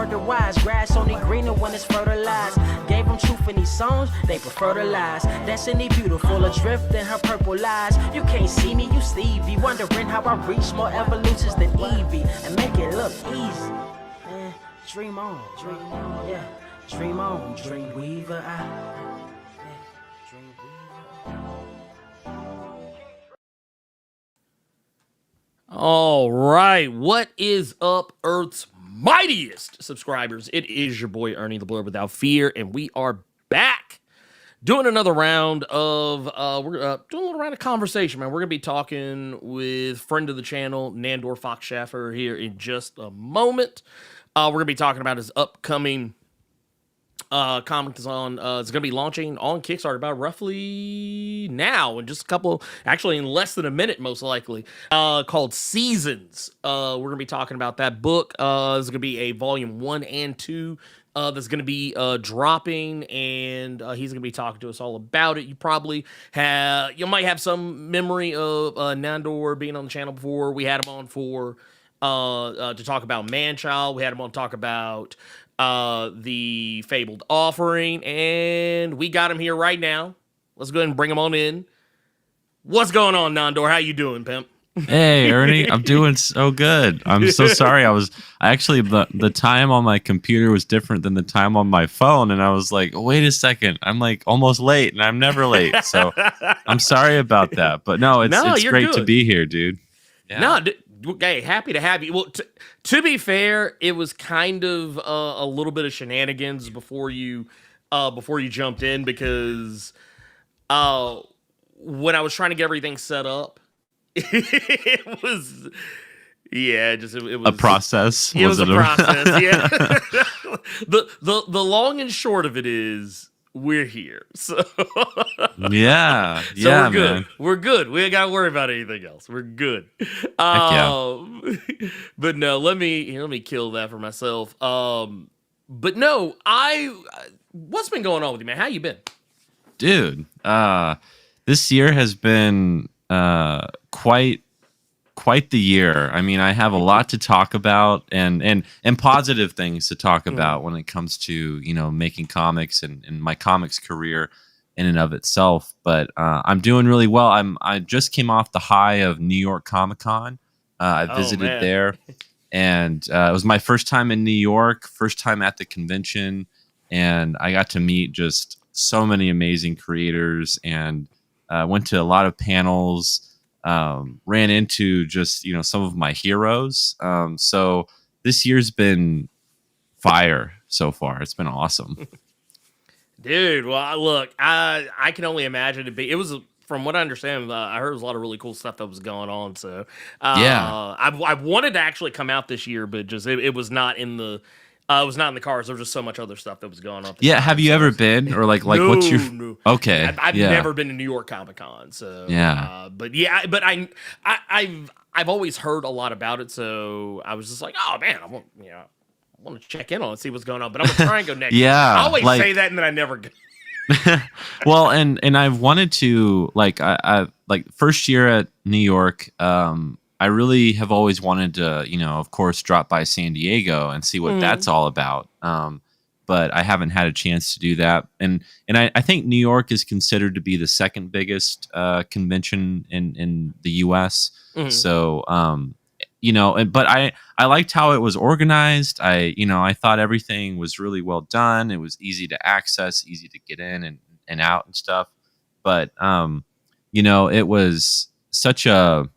word to wise. Grass only greener when it's fertilized. Gave them truth in these songs, they prefer to lies. Destiny beautiful, adrift in her purple lies. You can't see me, you Stevie. Wondering how I reach more evolutions than Evie and make it look easy. Dream on, yeah. Dream on, dream weaver. Dream weaver. All right, what is up, Earth's mightiest subscribers? It is your boy Ernie the Blerd without fear, and we are back doing another round of doing a little round of conversation, man. We're gonna be talking with friend of the channel Nandor Shaffer here in just a moment. We're gonna be talking about his upcoming comic is on. It's gonna be launching on Kickstarter about roughly now in just a couple, actually in less than a minute, most likely. Called Seasons. We're gonna be talking about that book. It's gonna be a volume 1 and 2. That's gonna be dropping, and he's gonna be talking to us all about it. You might have some memory of Nandor being on the channel before. We had him on for to talk about Manchild. We had him on to talk about the Fabled Offering, and we got him here right now. Let's go ahead and bring him on in. What's going on, Nandor? How you doing, pimp? Hey, Ernie, I'm doing so good. I'm so sorry. The time on my computer was different than the time on my phone, and I was like, wait a second, I'm like almost late, and I'm never late. So I'm sorry about that. But no, it's great to be here, dude. Yeah. Hey, happy to have you. Well, to be fair, it was kind of a little bit of shenanigans before you jumped in, because when I was trying to get everything set up, it was a process. It was a process. Yeah. the long and short of it is, we're here. So yeah, we're good. Man. We're good. We ain't got to worry about anything else. We're good. But no, let me kill that for myself. But no, what's been going on with you, man? How you been? Dude, this year has been quite the year. I mean, I have a lot to talk about and positive things to talk about when it comes to, making comics and my comics career in and of itself. But I'm doing really well. I just came off the high of New York Comic Con. I visited there, and it was my first time in New York, first time at the convention, and I got to meet just so many amazing creators, and went to a lot of panels. Ran into just some of my heroes. So this year's been fire so far. It's been awesome. Dude, well, look, I can only imagine it was, from what I understand, I heard there was a lot of really cool stuff that was going on. So I wanted to actually come out this year, but just it was not in the it was not in the cards. There was just so much other stuff that was going on. Yeah, have you ever been, or like no, what's your? No. Okay, I've never been to New York Comic Con. So but I've always heard a lot about it. So I was just like, oh man, I want to check in on it, see what's going on. But I'm gonna try and go next. Yeah, I always say that, and then I never go. Well, and I've wanted to I first year at New York. I really have always wanted to, of course, drop by San Diego and see what that's all about. But I haven't had a chance to do that. And I think New York is considered to be the second biggest convention in the U.S. So, but I liked how it was organized. I thought everything was really well done. It was easy to access, easy to get in and out and stuff. But, it was such a...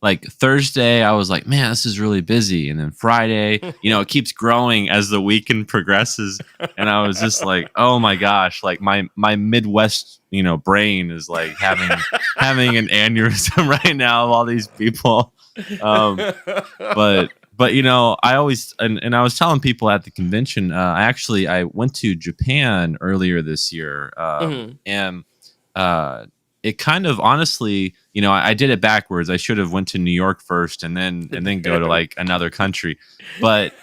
Like Thursday, I was like, man, this is really busy. And then Friday, it keeps growing as the weekend progresses. And I was just like, oh my gosh, like my Midwest, brain is like having an aneurysm right now of all these people. But I always, and I was telling people at the convention, I went to Japan earlier this year. And it kind of, honestly, I did it backwards. I should have went to New York first and then go to like another country. But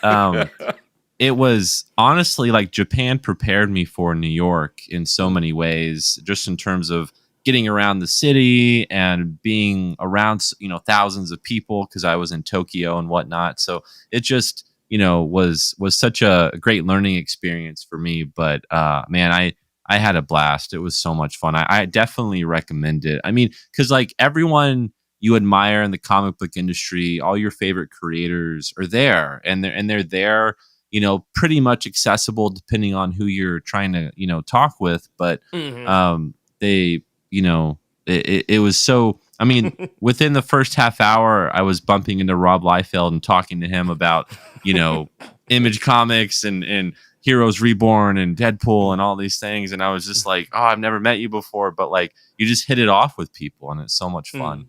it was honestly like Japan prepared me for New York in so many ways, just in terms of getting around the city and being around, thousands of people, because I was in Tokyo and whatnot. So it just, was such a great learning experience for me. But man, I had a blast. It was so much fun. I definitely recommend it. I mean, because like everyone you admire in the comic book industry, all your favorite creators are there, and they're there, pretty much accessible depending on who you're trying to, talk with. But they, it was so. I mean, within the first half hour, I was bumping into Rob Liefeld and talking to him about, Image Comics and Heroes Reborn and Deadpool and all these things. And I was just like, oh, I've never met you before, but like you just hit it off with people and it's so much fun.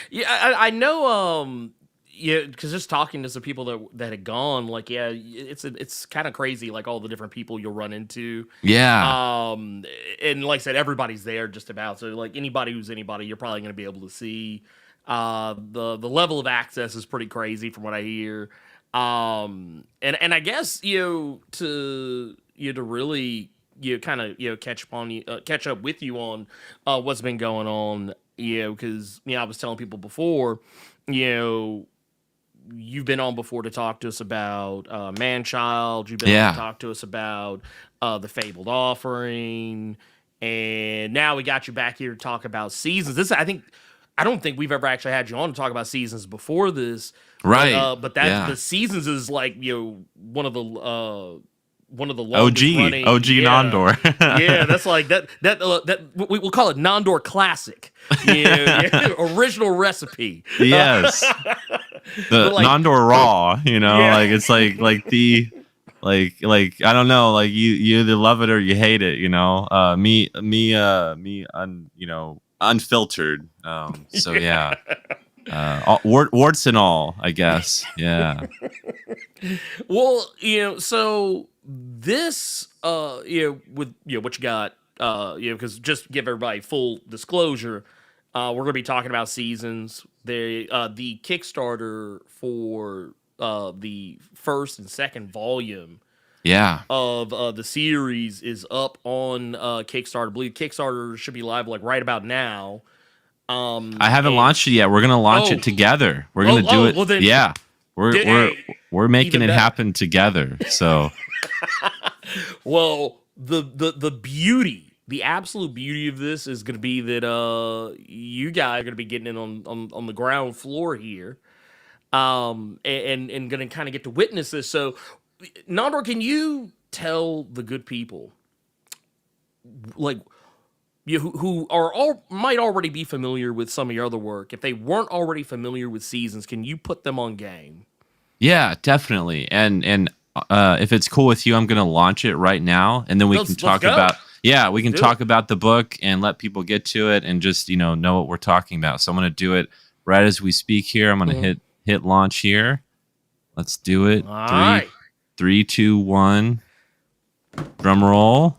Yeah, I know. Yeah, because just talking to some people that had gone, like, yeah, it's kind of crazy, like all the different people you'll run into. Yeah. And like I said, everybody's there just about. So like anybody who's anybody, you're probably going to be able to see. The level of access is pretty crazy from what I hear. And I guess to really kind of catch up with you on what's been going on. Because I was telling people before, you've been on before to talk to us about Man-Child. You've been on to talk to us about the Fabled Offering, and now we got you back here to talk about Seasons. I don't think we've ever actually had you on to talk about Seasons before this, right? But the Seasons is like one of the longest running OG Nandor. Yeah, that's like that we'll call it Nandor Classic. Original recipe. Yes. The Nandor Raw, like it's like the like I don't know, like you either love it or you hate it, me unfiltered. So yeah. Warts and all, I guess. Yeah. Well, so this with what you got, because just to give everybody full disclosure, we're going to be talking about Seasons. The Kickstarter for the first and second volume of the series is up on Kickstarter. I believe Kickstarter should be live like right about now. I haven't launched it yet. We're going to launch it together. We're going to do it. Well then, yeah. We're making it happen together. So well, the beauty, the absolute beauty of this is going to be that you guys are going to be getting in on the ground floor here, and going to kind of get to witness this. So, Nandor, can you tell the good people, like, who might already be familiar with some of your other work, if they weren't already familiar with Seasons, can you put them on game? Yeah, definitely. And if it's cool with you, I'm going to launch it right now, and then we can talk about. Yeah, we can talk about the book and let people get to it and just know what we're talking about. So I'm going to do it right as we speak here. I'm going to hit launch here. Let's do it. All right. 3, 2, 1. Drum roll.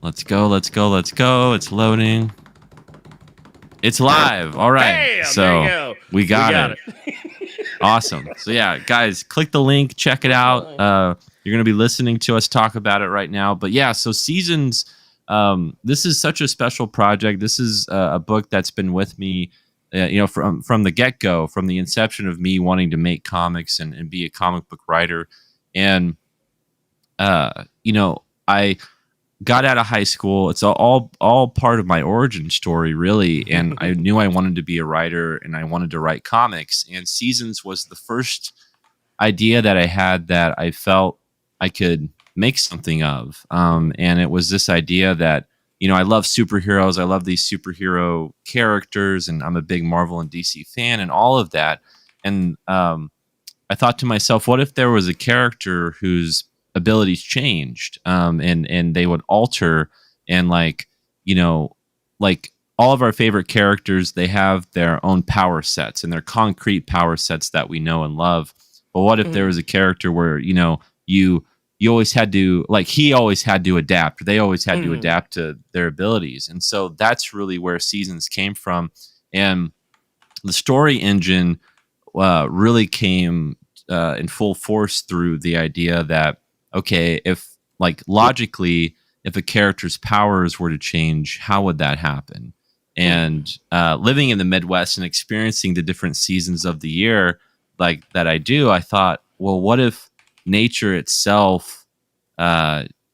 Let's go. It's loading. It's live. All right. Bam, so there you go. We got it. Awesome. So yeah, guys, click the link, check it out. You're going to be listening to us talk about it right now. But yeah, so Seasons, this is such a special project. This is a book that's been with me, from the get-go, from the inception of me wanting to make comics and be a comic book writer. And, I got out of high school. It's all part of my origin story, really. And I knew I wanted to be a writer and I wanted to write comics. And Seasons was the first idea that I had that I felt I could make something of. And it was this idea that, I love superheroes. I love these superhero characters, and I'm a big Marvel and DC fan and all of that. And I thought to myself, what if there was a character whose abilities changed, and they would alter, and like all of our favorite characters, they have their own power sets and their concrete power sets that we know and love. But what if there was a character where you always had to, like, he always had to adapt, they always had to adapt to their abilities? And so that's really where Seasons came from. And the story engine really came in full force through the idea that, okay, if logically, if a character's powers were to change, how would that happen? And living in the Midwest and experiencing the different seasons of the year like that I do, I thought, well, what if nature itself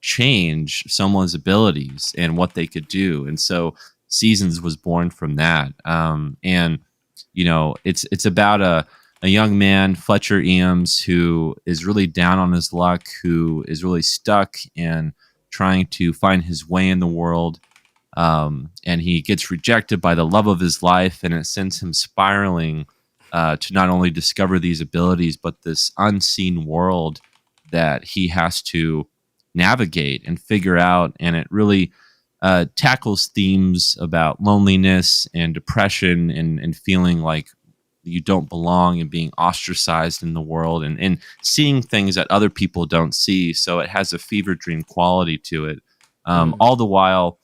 change someone's abilities and what they could do? And so Seasons was born from that. And it's about a young man, Fletcher Eames, who is really down on his luck, who is really stuck and trying to find his way in the world. And he gets rejected by the love of his life, and it sends him spiraling to not only discover these abilities, but this unseen world that he has to navigate and figure out. And it really tackles themes about loneliness and depression and feeling like you don't belong and being ostracized in the world and seeing things that other people don't see. So it has a fever dream quality to it. All the while,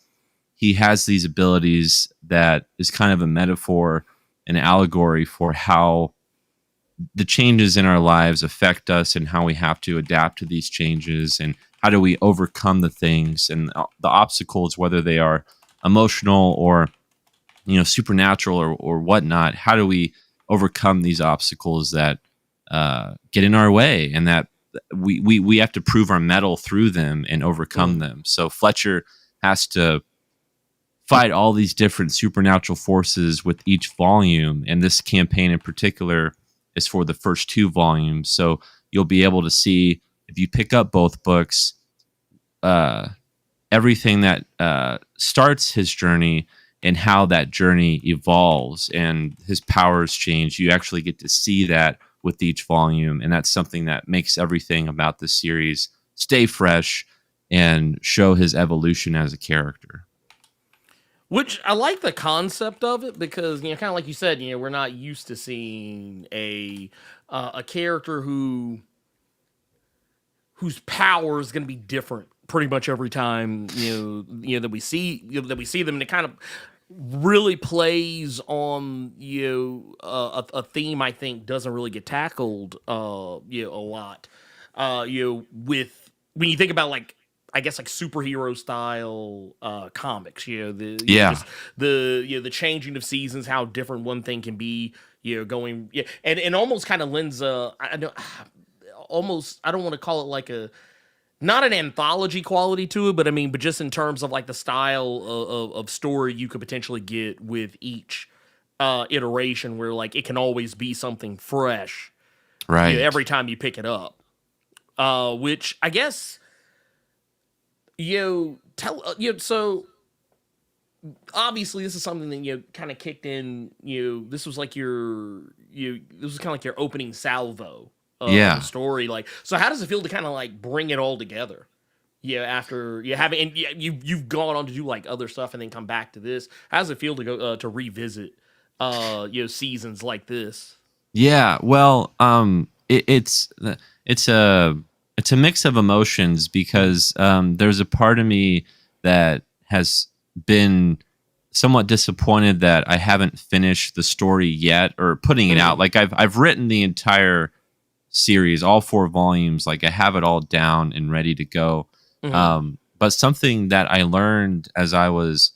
he has these abilities that is kind of a metaphor, an allegory for how the changes in our lives affect us and how we have to adapt to these changes and how do we overcome the things and the obstacles, whether they are emotional or supernatural or whatnot. How do we overcome these obstacles that get in our way, and that we have to prove our mettle through them and overcome them. So Fletcher has to fight all these different supernatural forces with each volume, and this campaign in particular is for the first 2 volumes. So you'll be able to see, if you pick up both books, everything that starts his journey and how that journey evolves and his powers change. You actually get to see that with each volume, and that's something that makes everything about the series stay fresh and show his evolution as a character. Which I like the concept of it, because kind of like you said, we're not used to seeing a character whose power is going to be different pretty much every time that we see them, and it kind of really plays on a theme I think doesn't really get tackled a lot with when you think about I guess superhero style comics, the changing of seasons, how different one thing can be, going, and almost kind of lends I don't want to call it like not an anthology quality to it, but just in terms of the style of story you could potentially get with each iteration, where it can always be something fresh, right? Every time you pick it up, which I guess. So obviously this is something that kind of kicked in. This was this was kind of like your opening salvo of the story. So how does it feel to kind of bring it all together? After you have and you've gone on to do other stuff and then come back to this. How does it feel to go to revisit seasons like this? Yeah, well, it's a mix of emotions, because there's a part of me that has been somewhat disappointed that I haven't finished the story yet, or putting it out. I've written the entire series, all 4 volumes. I have it all down and ready to go. But something that I learned as I was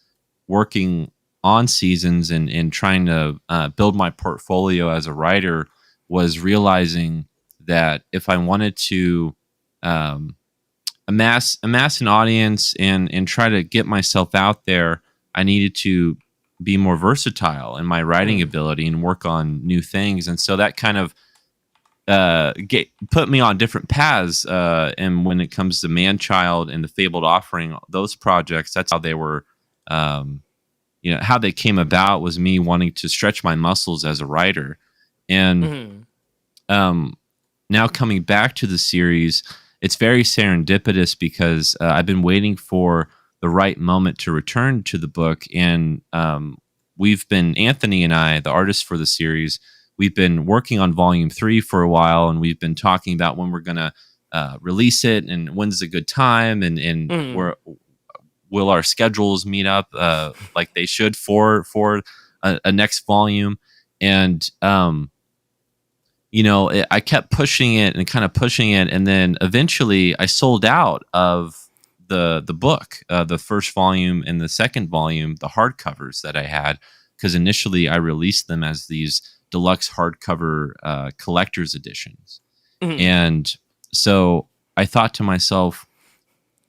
working on Seasons and trying to build my portfolio as a writer was realizing that if I wanted to amass an audience and try to get myself out there, I needed to be more versatile in my writing ability and work on new things. And so that kind of put me on different paths. And when it comes to Man-Child and the Fabled Offering, those projects, that's how they were, how they came about, was me wanting to stretch my muscles as a writer. And now coming back to the series, it's very serendipitous, because I've been waiting for the right moment to return to the book. And Anthony and I, the artists for the series, we've been working on volume 3 for a while, and we've been talking about when we're going to release it and when's a good time, and will our schedules meet up like they should for a next volume. And I kept pushing it, and then eventually I sold out of the book, the first volume and the second volume, the hardcovers that I had, because initially I released them as these deluxe hardcover collector's editions. And so I thought to myself,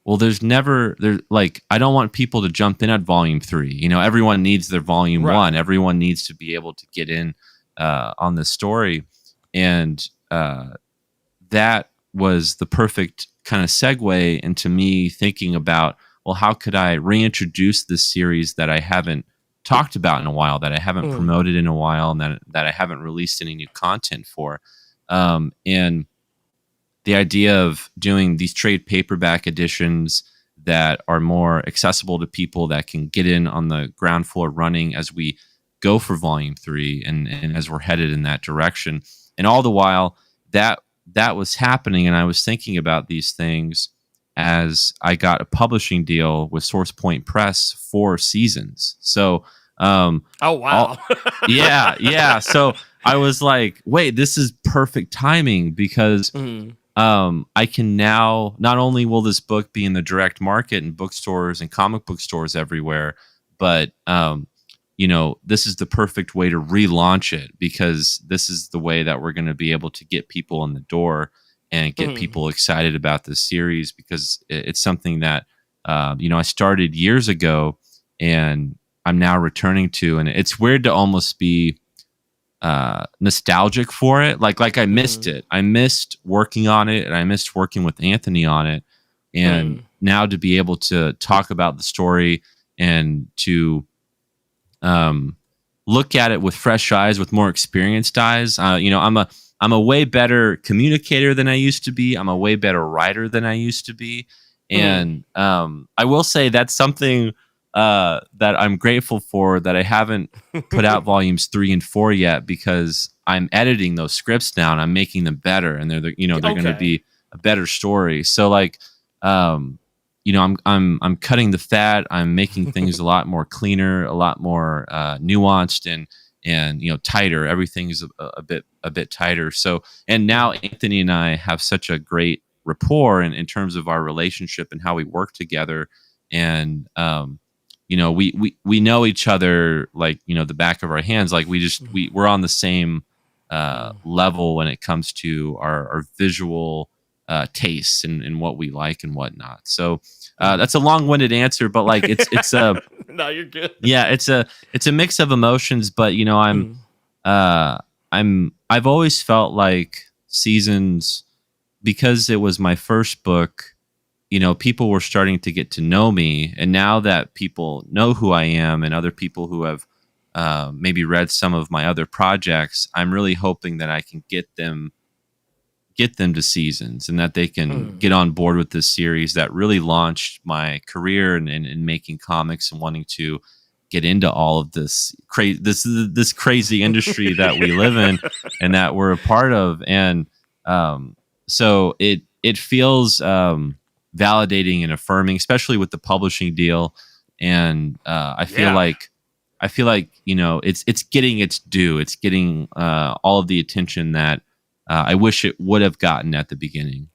well, I don't want people to jump in at volume 3. You know, everyone needs their volume 1. Everyone needs to be able to get in on the story. And that was the perfect kind of segue into me thinking about, well, how could I reintroduce this series that I haven't talked about in a while, that I haven't promoted in a while, and that I haven't released any new content for. And the idea of doing these trade paperback editions that are more accessible to people that can get in on the ground floor running as we go for volume 3 and as we're headed in that direction. And all the while that was happening, and I was thinking about these things as I got a publishing deal with Source Point Press for Seasons. So, oh wow, yeah. So I was like, wait, this is perfect timing because I can now, not only will this book be in the direct market in bookstores and comic book stores everywhere, but you know, this is the perfect way to relaunch it, because this is the way that we're going to be able to get people in the door and get people excited about this series, because it's something that, you know, I started years ago and I'm now returning to, and it's weird to almost be nostalgic for it. Like I missed it. I missed working on it, and I missed working with Anthony on it. And now to be able to talk about the story and to look at it with fresh eyes, with more experienced eyes. You know, I'm a way better communicator than I used to be. I'm a way better writer than I used to be. And I will say that's something that I'm grateful for, that I haven't put out volumes 3 and 4 yet, because I'm editing those scripts now and I'm making them better, and they're going to be a better story. So like, you know, I'm cutting the fat. I'm making things a lot more cleaner, a lot more nuanced, and you know, tighter. Everything's a bit tighter. So, and now Anthony and I have such a great rapport in terms of our relationship and how we work together. And you know, we know each other like, you know, the back of our hands. Like we're on the same level when it comes to our visual tastes and what we like and whatnot. So that's a long-winded answer, but like it's a no, you're good. Yeah, it's a mix of emotions, but you know, I've always felt like Seasons, because it was my first book, you know, people were starting to get to know me, and now that people know who I am, and other people who have maybe read some of my other projects, I'm really hoping that I can get them to Seasons, and that they can get on board with this series that really launched my career in making comics and wanting to get into all of this crazy industry that we live in and that we're a part of. And so it feels validating and affirming, especially with the publishing deal. And I feel like, you know, it's getting its due. It's getting all of the attention that I wish it would have gotten at the beginning.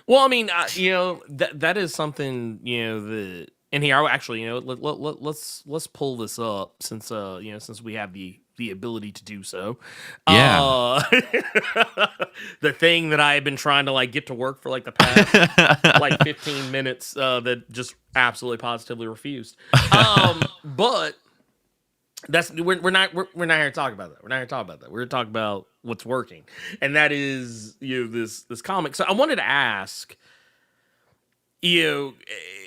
Well, I mean, you know, that is something, you know, and here, actually, you know, let's pull this up, since you know, since we have the ability to do so. Yeah. The thing that I have been trying to like get to work for like the past like 15 minutes that just absolutely positively refused. But that's we're not here to talk about that. We're not here to talk about that. We're here to talk about what's working, and that is, you know, this comic. So I wanted to ask, you know,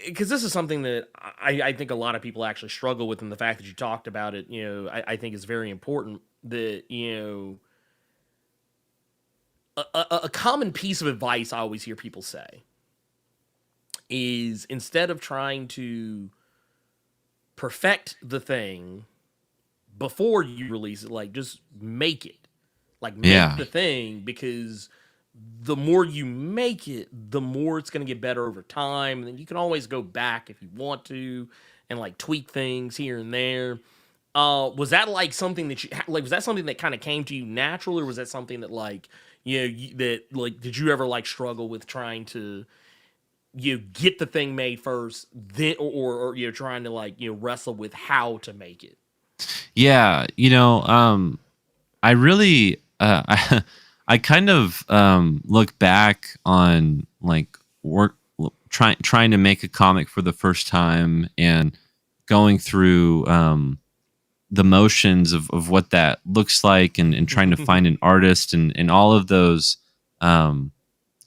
because this is something that I think a lot of people actually struggle with, and the fact that you talked about it, you know, I think is very important. That, you know, a common piece of advice I always hear people say is, instead of trying to perfect the thing before you release it, like, just make it. Like, make the thing, because the more you make it, the more it's going to get better over time. And then you can always go back if you want to and like tweak things here and there. Was that like something that you like? Was that something that kind of came to you naturally, or was that something that like, you know, that like, did you ever like struggle with trying to, you know, get the thing made first, then, or you know, trying to like, you know, wrestle with how to make it? Yeah, you know, I really, I I kind of look back on like trying to make a comic for the first time and going through the motions of what that looks like and trying to find an artist and all of those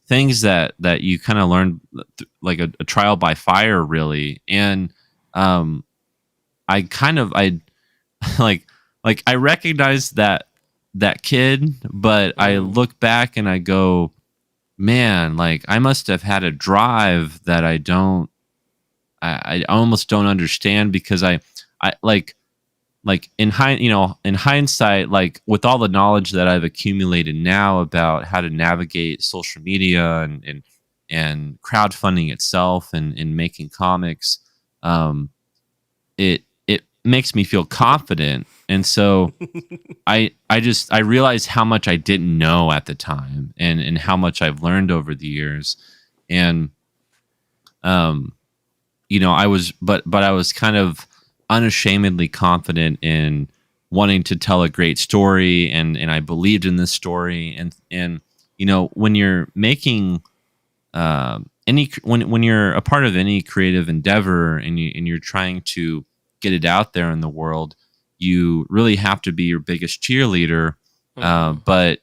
things that you kind of learn like a trial by fire really. And I like I recognize that kid, but I look back and I go, man, like I must have had a drive that I almost don't understand, because I like in hindsight, like with all the knowledge that I've accumulated now about how to navigate social media and crowdfunding itself and making comics, it makes me feel confident. And so I realized how much I didn't know at the time and how much I've learned over the years. And I was kind of unashamedly confident in wanting to tell a great story, and I believed in this story. And when you're making when you're a part of any creative endeavor and you're trying to get it out there in the world, you really have to be your biggest cheerleader, but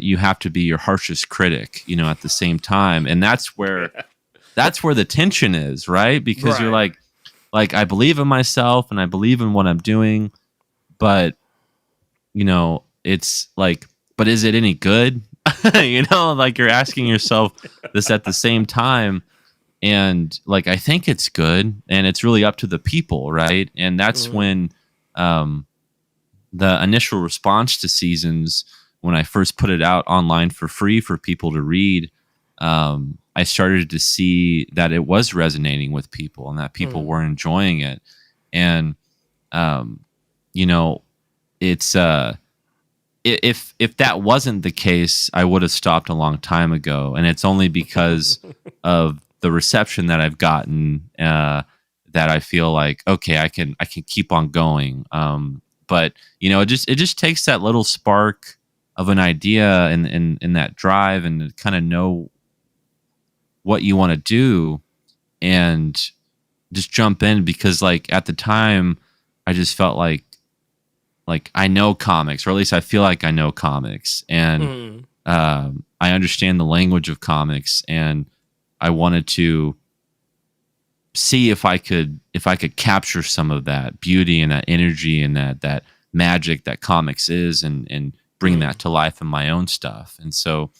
you have to be your harshest critic, at the same time. And that's where the tension is, right? Because you're like, I believe in myself and I believe in what I'm doing, but it's like, but is it any good? Like you're asking yourself this at the same time. And like, I think it's good, and it's really up to the people, right? And that's when the initial response to Seasons, when I first put it out online for free for people to read, I started to see that it was resonating with people and that people were enjoying it. And, it's, if that wasn't the case, I would have stopped a long time ago. And it's only because of the reception that I've gotten, that I feel like, okay, I can keep on going. But it just takes that little spark of an idea and that drive, and to kind of know what you want to do and just jump in, because like at the time I just felt like I know comics, or at least I feel like I know comics, and I understand the language of comics, and I wanted to see if I could capture some of that beauty and that energy and that magic that comics is, and bring that to life in my own stuff. And so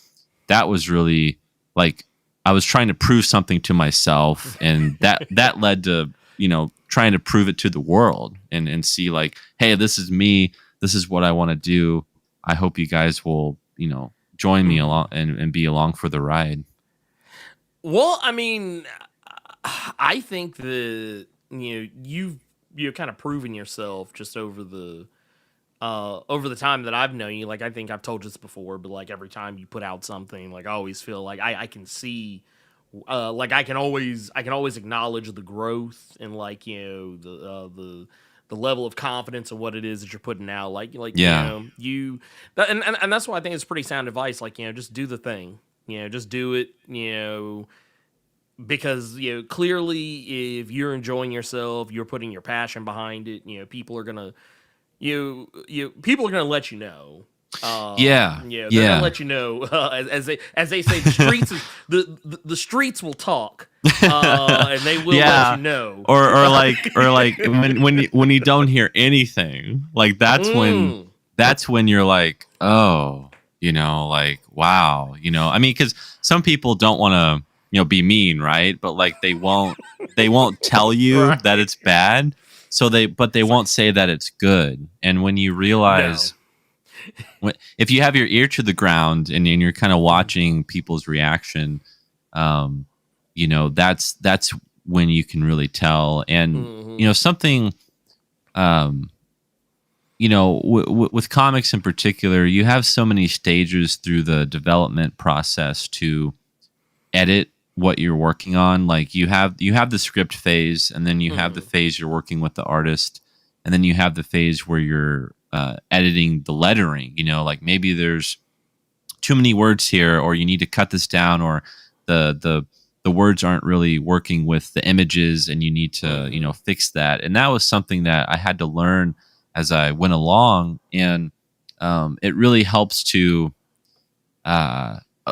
that was really like, I was trying to prove something to myself, and that led to, trying to prove it to the world and see like, hey, this is me. This is what I want to do. I hope you guys will, join me along and be along for the ride. Well, I mean, I think that, you're kind of proven yourself just over the time that I've known you. Like, I think I've told you this before, but like every time you put out something, like I always feel like I can see, like I can always acknowledge the growth and like, the level of confidence of what it is that you're putting out. Like, and that's why I think it's pretty sound advice. Like, just do the thing, just do it, because, clearly if you're enjoying yourself, you're putting your passion behind it, people are going to, people are going to let you know. They're gonna let you know, as they say, the streets will talk, and they will let you know. Or like when you don't hear anything, like that's when you're like, oh, like, wow, I mean, because some people don't want to be mean, right? But like they won't tell you that it's bad, so they won't say that it's good. And when you realize. If you have your ear to the ground and you're kind of watching people's reaction, that's when you can really tell. And something, with comics in particular, you have so many stages through the development process to edit what you're working on. Like you have the script phase, and then you have the phase you're working with the artist, and then you have the phase where you're editing the lettering. Like maybe there's too many words here, or you need to cut this down, or the words aren't really working with the images, and you need to, fix that. And that was something that I had to learn as I went along. And it really helps to,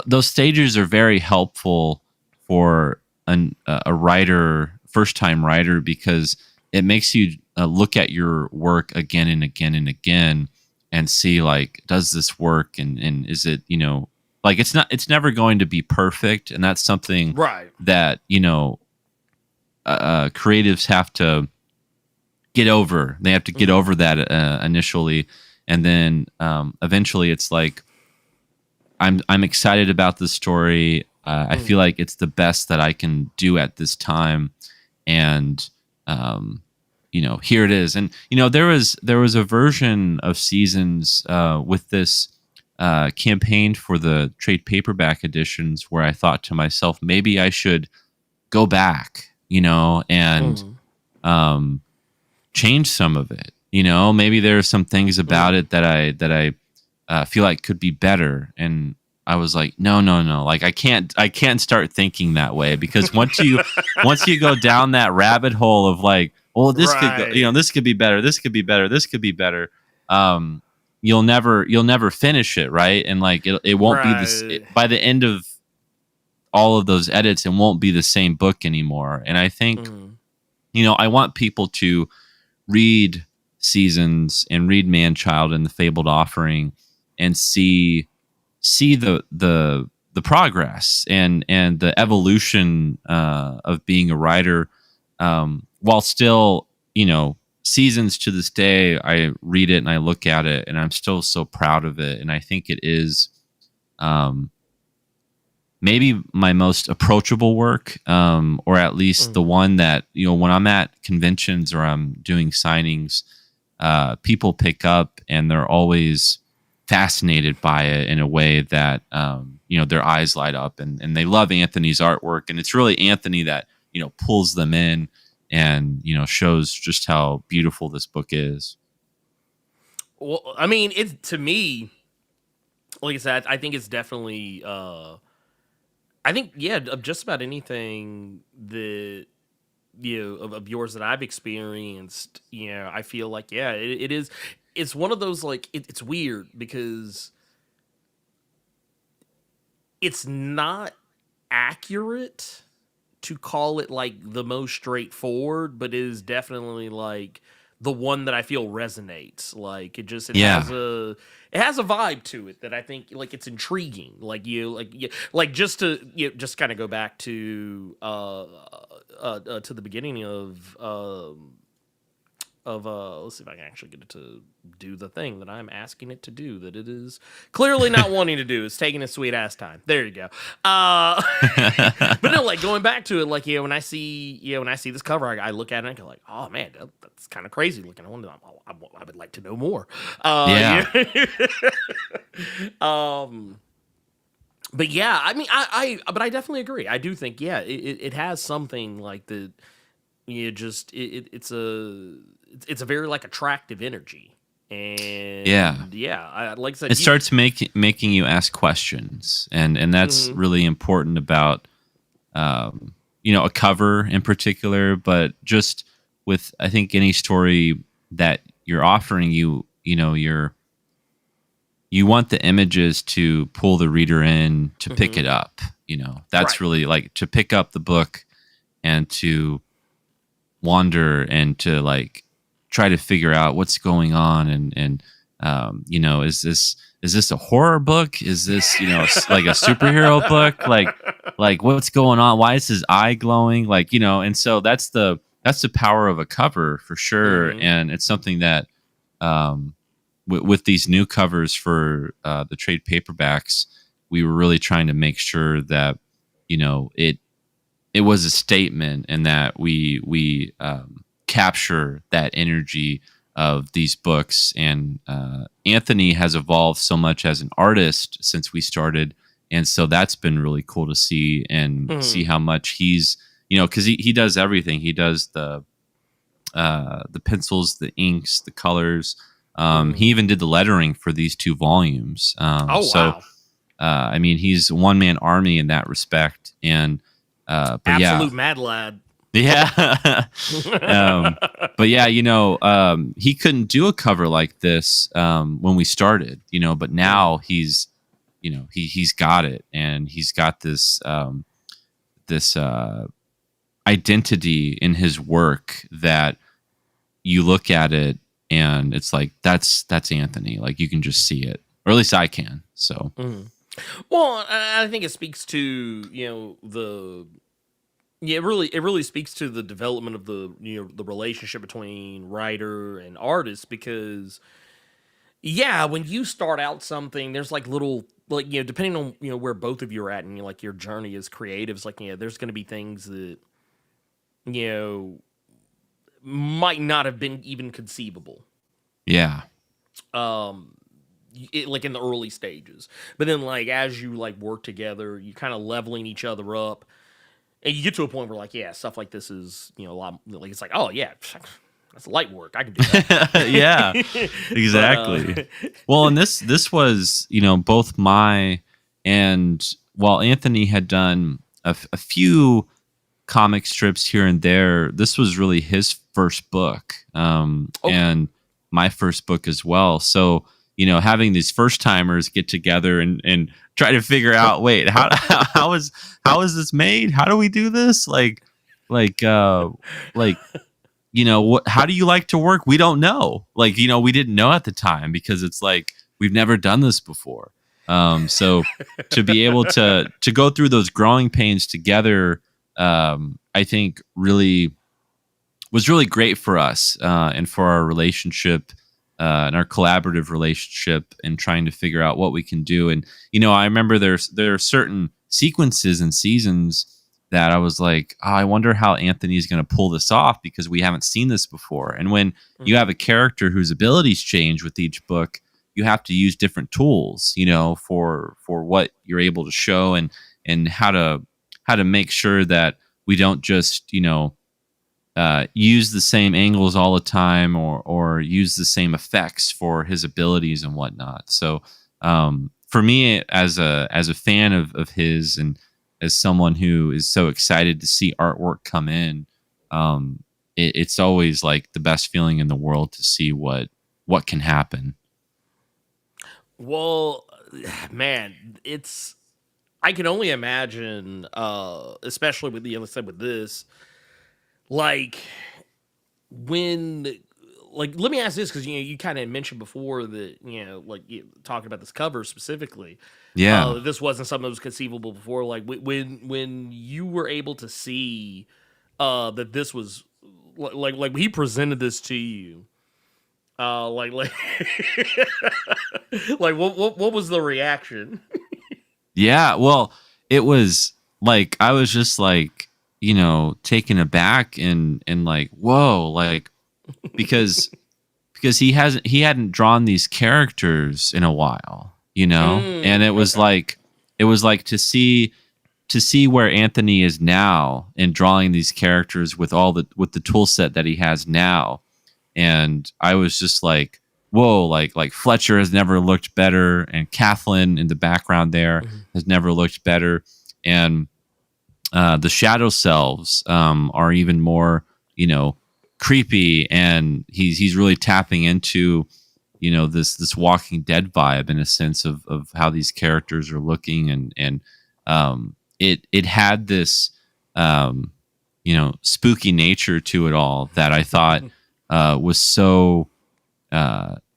those stages are very helpful for a writer, first time writer, because it makes you look at your work again and again and again and see, like, does this work? And is it, like, it's never going to be perfect. And that's something that, creatives have to get over. They have to get over that initially. And then eventually it's like, I'm excited about this story. I feel like it's the best that I can do at this time. And, here it is. And, there was a version of Seasons with this campaign for the trade paperback editions where I thought to myself, maybe I should go back, and change some of it. Maybe there are some things about it that I feel like could be better. And I was like, no. Like, I can't start thinking that way, because once you go down that rabbit hole of like, well, this could go, this could be better. This could be better. This could be better. You'll never finish it. Right. And like, it won't be this by the end of all of those edits. It won't be the same book anymore. And I think, I want people to read Seasons and read Man-Child and the Fabled Offering and see the progress and the evolution of being a writer, while still, Seasons to this day, I read it and I look at it and I'm still so proud of it. And I think it is maybe my most approachable work, or at least the one that, when I'm at conventions or I'm doing signings, people pick up and they're always fascinated by it in a way that, their eyes light up and they love Anthony's artwork. And it's really Anthony that, pulls them in and, shows just how beautiful this book is. Well, I mean, to me, like I said, I think it's definitely, of just about anything that, of yours that I've experienced, I feel like, it is. It's one of those, like, it's weird because it's not accurate to call it like the most straightforward, but it is definitely like the one that I feel resonates. Like it has a vibe to it that I think like it's intriguing. Just kind of go back to the beginning of let's see if I can actually get it to do the thing that I'm asking it to do that it is clearly not wanting to do. It's taking its sweet ass time. There you go. But no, like going back to it, like, when I see this cover, I look at it and I go like, oh man, that's kind of crazy looking. I would like to know more. But yeah, I mean, but I definitely agree. I do think, it has something like the, it's a very like attractive energy. And I like I said, it starts making you ask questions, and that's really important about a cover in particular, but just with, I think, any story that you're offering, you want the images to pull the reader in to pick it up. That's really like to pick up the book and to wander and to like try to figure out what's going on and is this a horror book? Is this like a superhero book? Like what's going on? Why is his eye glowing? And so that's the power of a cover for sure. And it's something that with these new covers for the trade paperbacks, we were really trying to make sure that it was a statement and that we capture that energy of these books. And Anthony has evolved so much as an artist since we started, and so that's been really cool to see and see how much he's because he does everything. He does the pencils, the inks, the colors. He even did the lettering for these 2 volumes. Wow. I mean, he's a one-man army in that respect. And but Absolute mad lad. yeah. But yeah, he couldn't do a cover like this when we started, but now he's got it, and he's got this identity in his work that you look at it and it's like that's Anthony. Like, you can just see it, or at least I can. So Well, I think it speaks to it really speaks to the development of the the relationship between writer and artist, because when you start out something, there's like little, like, depending on where both of you are at and like your journey as creatives, like, there's going to be things that might not have been even conceivable. yeah. Like in the early stages, but then like as you like work together, you kind of leveling each other up, and you get to a point where like stuff like this is a lot, like it's like, oh yeah, that's light work, I can do that. Yeah, exactly. Well, and this was both while Anthony had done a few comic strips here and there, this was really his first book, and my first book as well. So having these first timers get together and try to figure out, wait, how is this made? How do we do this? What, how do you like to work? We don't know. Like, we didn't know at the time, because it's like, we've never done this before. So to be able to go through those growing pains together, I think was really great for us, and for our relationship, and our collaborative relationship, and trying to figure out what we can do. And I remember there are certain sequences and seasons that I was like, oh, I wonder how Anthony's going to pull this off, because we haven't seen this before. And when you have a character whose abilities change with each book, you have to use different tools, for what you're able to show, and how to make sure that we don't just use the same angles all the time, or use the same effects for his abilities and whatnot. So for me, as a fan of his, and as someone who is so excited to see artwork come in, it's always like the best feeling in the world to see what can happen. Well, man, I can only imagine, especially with with this, like, when, like, let me ask this, because you kind of mentioned before that like, talking about this cover specifically, this wasn't something that was conceivable before. Like, when you were able to see that this was like he presented this to you, like like what was the reaction? Yeah, well, it was like, I was just like, taken aback, and like, whoa, like, because he hadn't drawn these characters in a while, and it was like to see where Anthony is now in drawing these characters with the tool set that he has now. And I was just like, whoa, like Fletcher has never looked better, and Kathleen in the background there has never looked better. And the shadow selves are even more, creepy, and he's really tapping into, this Walking Dead vibe, in a sense of how these characters are looking, and it had this spooky nature to it all that I thought was so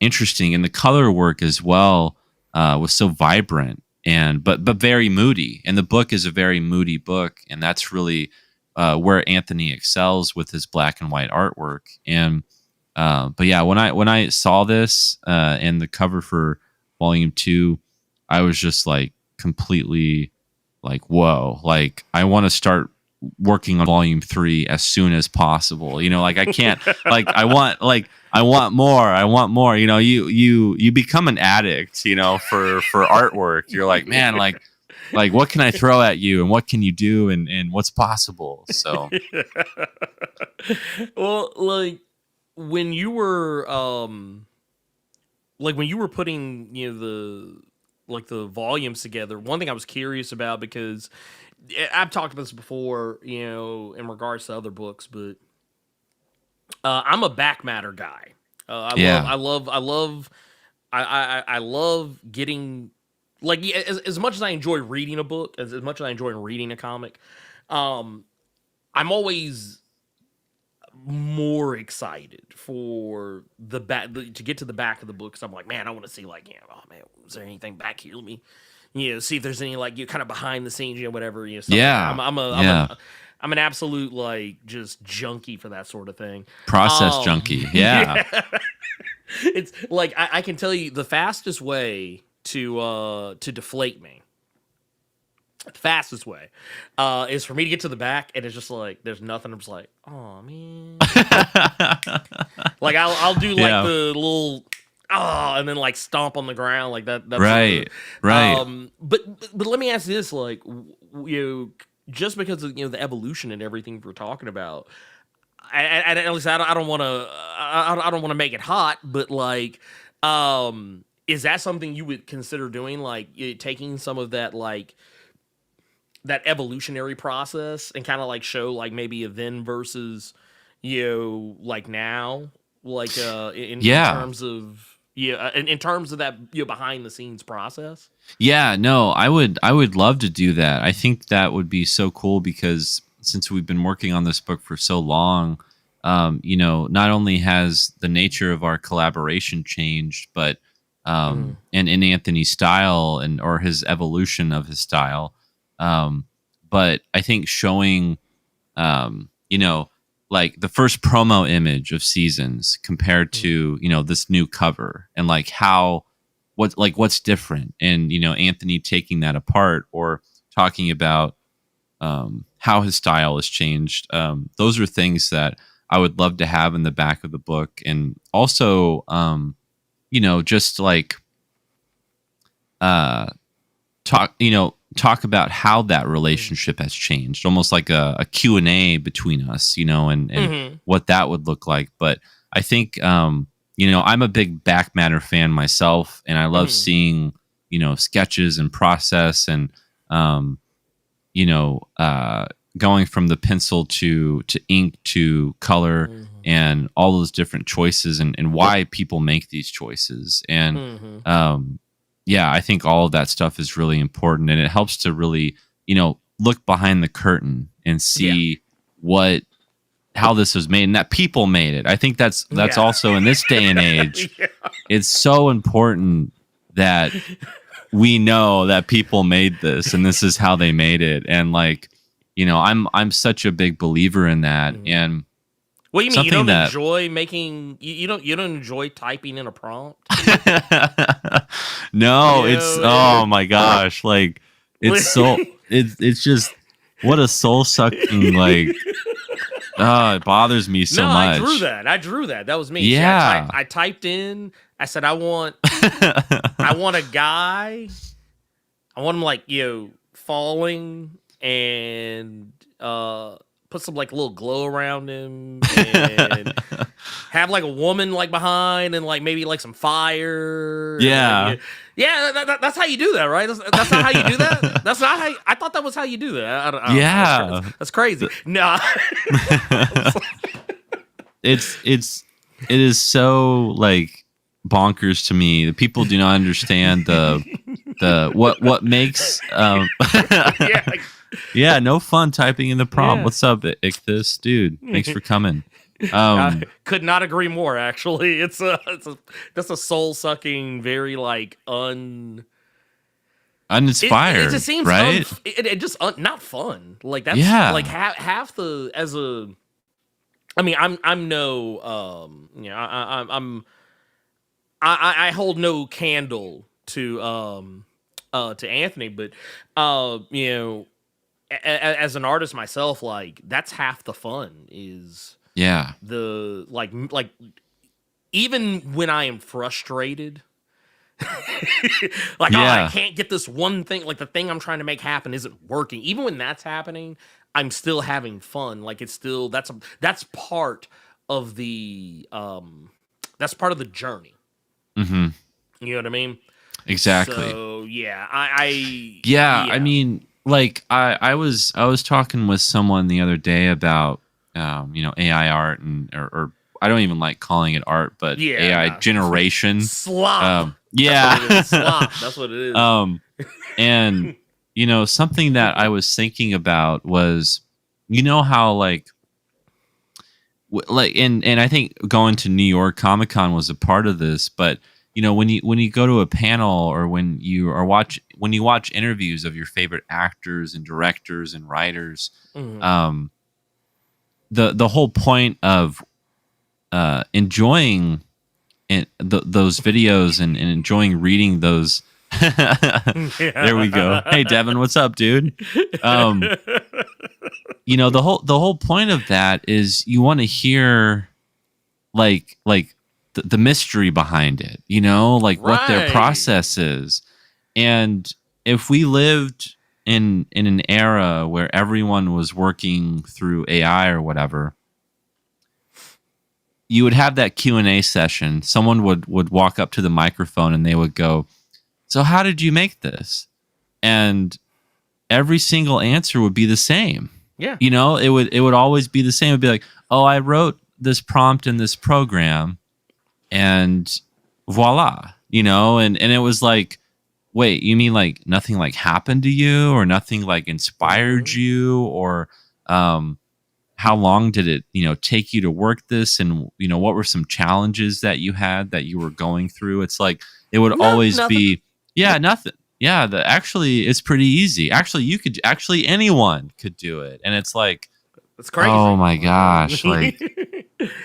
interesting. And the color work as well was so vibrant, but very moody. And the book is a very moody book, and that's really where Anthony excels with his black and white artwork. And but yeah, when I saw this and the cover for Volume 2, I was just like completely like, whoa, like I want to start working on Volume 3 as soon as possible. Like, I can't, like, I want more. You become an addict, for artwork. You're like, man, like what can I throw at you, and what can you do, and what's possible. So well, like, when you were putting the volumes together, one thing I was curious about, because I've talked about this before, in regards to other books, but I'm a back matter guy. I love getting, like, as much as I enjoy reading a book, as much as I enjoy reading a comic, I'm always more excited for to get to the back of the book, because I'm like, man, I want to see, like, oh man, is there anything back here? Let me, see if there's any, like, kind of behind the scenes, whatever, Yeah. I'm an absolute, like, just junkie for that sort of thing. Process junkie. Yeah. It's like, I can tell you the fastest way to deflate me. The fastest way is for me to get to the back, and it's just like there's nothing. I'm just like, oh man. Like I'll do like the little and then like stomp on the ground like that. That's right. But let me ask you this: like, just because of the evolution and everything we're talking about, and at least I don't want to make it hot, but like, is that something you would consider doing? Like, taking some of that, like, that evolutionary process, and kind of like show, like, maybe a then versus, like, now, like, in terms of in terms of that behind the scenes process. Yeah, no, I would love to do that. I think that would be so cool, because since we've been working on this book for so long, not only has the nature of our collaboration changed, but and in Anthony's style or his evolution of his style. But I think showing, like the first promo image of Seasons compared to, this new cover, and like what's different, and, Anthony taking that apart, or talking about, how his style has changed. Those are things that I would love to have in the back of the book. And also, just like, talk about how that relationship has changed, almost like a Q&A between us, and what that would look like. But I think, I'm a big back matter fan myself, and I love seeing, sketches and process, and, going from the pencil to ink to color, and all those different choices, and why people make these choices. And, I think all of that stuff is really important, and it helps to really, look behind the curtain and see how this was made, and that people made it. I think that's also, in this day and age, it's so important that we know that people made this, and this is how they made it. And like, I'm such a big believer in that. And what do you mean? You don't enjoy making? You don't enjoy typing in a prompt? No, it's oh my gosh, like it's so it's just what a soul sucking, like. It bothers me so much. I drew that. That was me. Yeah. See, I typed in. I said I want a guy. I want him, like, falling, and put some, like, little glow around him, and have, like, a woman, like, behind, and, like, maybe, like, some fire. Yeah. That's how you do that, right? That's not how you do that. That's not how. I thought that was how you do that. I don't know. That's crazy. No. It is so, like, bonkers to me. The people do not understand what makes no fun typing in the prompt. What's up, Ichthus? Dude, thanks for coming. I could not agree more, actually. It's that's a soul sucking, very, like, uninspired. It just seems right. It just not fun. Like, that's like half the, as a. I mean, I'm no I hold no candle to Anthony, but as an artist myself, like, that's half the fun is. Yeah. The like even when I am frustrated, like, I can't get this one thing, like the thing I'm trying to make happen isn't working. Even when that's happening, I'm still having fun. Like, it's still that's part of the journey. Mm-hmm. You know what I mean? exactly. So yeah, I Yeah, I mean, like I was talking with someone the other day about AI art or I don't even like calling it art, but yeah, AI no. generation. Slop. Yeah. That's what it is. Slop. That's what it is. And something that I was thinking about was, how and I think going to New York Comic Con was a part of this, but when you go to a panel or when you watch interviews of your favorite actors and directors and writers, Mhm. The whole point of enjoying those videos and enjoying reading those. There we go. Hey Devin, what's up, dude? The whole point of that is you want to hear like the mystery behind it, like what their Right. process is. And if we lived in an era where everyone was working through AI or whatever, you would have that Q&A session. Someone would walk up to the microphone and they would go, "So how did you make this?" And every single answer would be the same. Yeah. It would always be the same. It'd be like, "Oh, I wrote this prompt in this program and voila," and it was like, wait, you mean like nothing like happened to you or nothing like inspired Mhm. you or how long did it take you to work this, and what were some challenges that you had that you were going through? It's like it would No, always nothing. be, yeah, nothing. Yeah, actually it's pretty easy. Actually, anyone could do it. And it's like, It's oh crazy. my gosh, like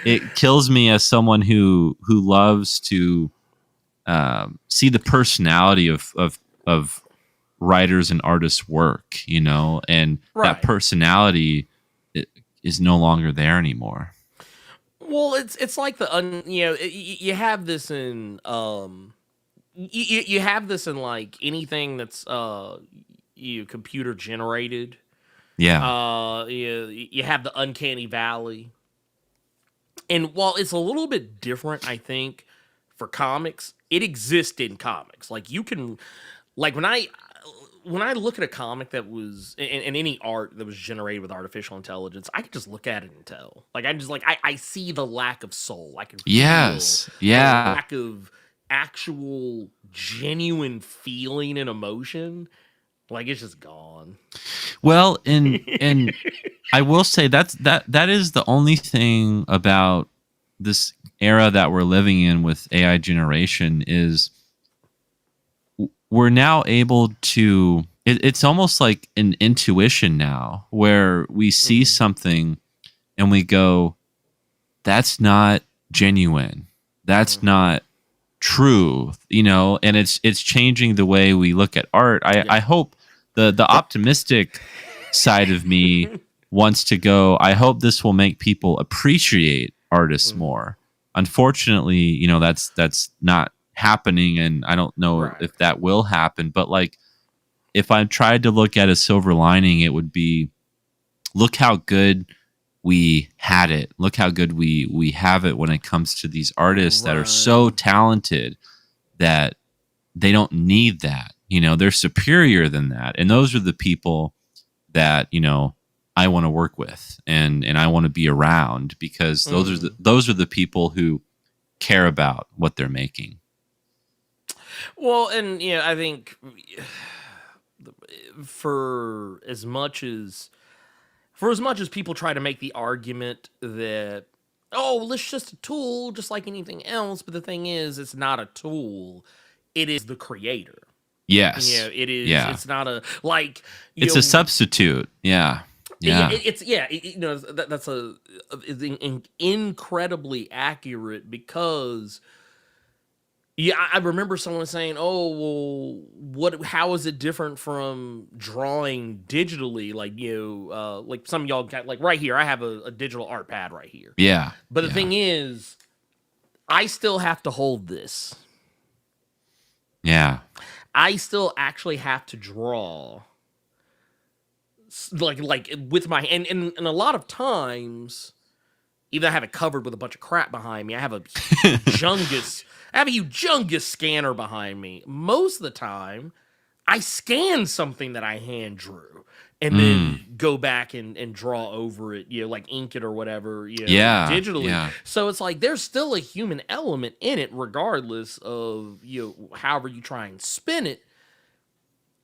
it kills me as someone who loves to see the personality of writers and artists work, and that Right. personality is no longer there anymore. Well, it's like you have this in you have this in like anything that's computer generated. Yeah. You have the uncanny valley. And while it's a little bit different, I think for comics, it exists in comics. Like you can, like when I look at a comic that was in any art that was generated with artificial intelligence, I can just look at it and tell. Like I see the lack of soul. I can feel Yes. the Yeah. lack of actual genuine feeling and emotion. Like it's just gone. Well, and I will say that is the only thing about this era that we're living in with AI generation is we're now able to it's almost like an intuition now where we see Mhm. something and we go, that's not genuine, that's Mhm. not true, and it's changing the way we look at art. I Yeah. hope the optimistic side of me wants to go, I hope this will make people appreciate artists Mhm. more. Unfortunately, that's not happening, and I don't know Right. if that will happen. But like, if I tried to look at a silver lining, it would be, look how good we had it. Look how good we have it when it comes to these artists that are so Right. talented that they don't need that. They're superior than that. And those are the people that, I want to work with and I want to be around, because Mhm. those are the people who care about what they're making. Well, and I think for as much as people try to make the argument that, oh, well, it's just a tool just like anything else, but the thing is it's not a tool, it is the creator. Yes. Yeah. It's not a like It's a substitute. Yeah. yeah, Yeah. that's is incredibly accurate, because yeah, I remember someone saying, "Oh, well, what? How is it different from drawing digitally? Like like some of y'all got, like right here. I have a digital art pad right here, Yeah. but the Yeah. thing is, I still have to hold this. Yeah. I still actually have to draw, like with my and a lot of times." even though I have it covered with a bunch of crap behind me, I have a humongous scanner behind me. Most of the time, I scan something that I hand drew and then go back and draw over it, like ink it or whatever, digitally. Yeah. So it's like there's still a human element in it, regardless of however you try and spin it.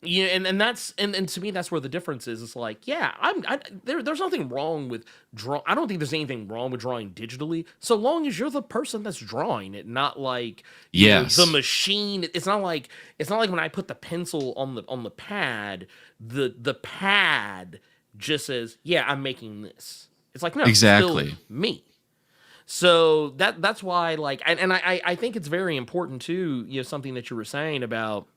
And that's and to me that's where the difference is. It's like, there's nothing wrong with I don't think there's anything wrong with drawing digitally, so long as you're the person that's drawing it, not like the machine. It's not like when I put the pencil on the pad, the pad just says, I'm making this. It's like, no, exactly. it's still me. So that's why, like, and I think it's very important too, something that you were saying about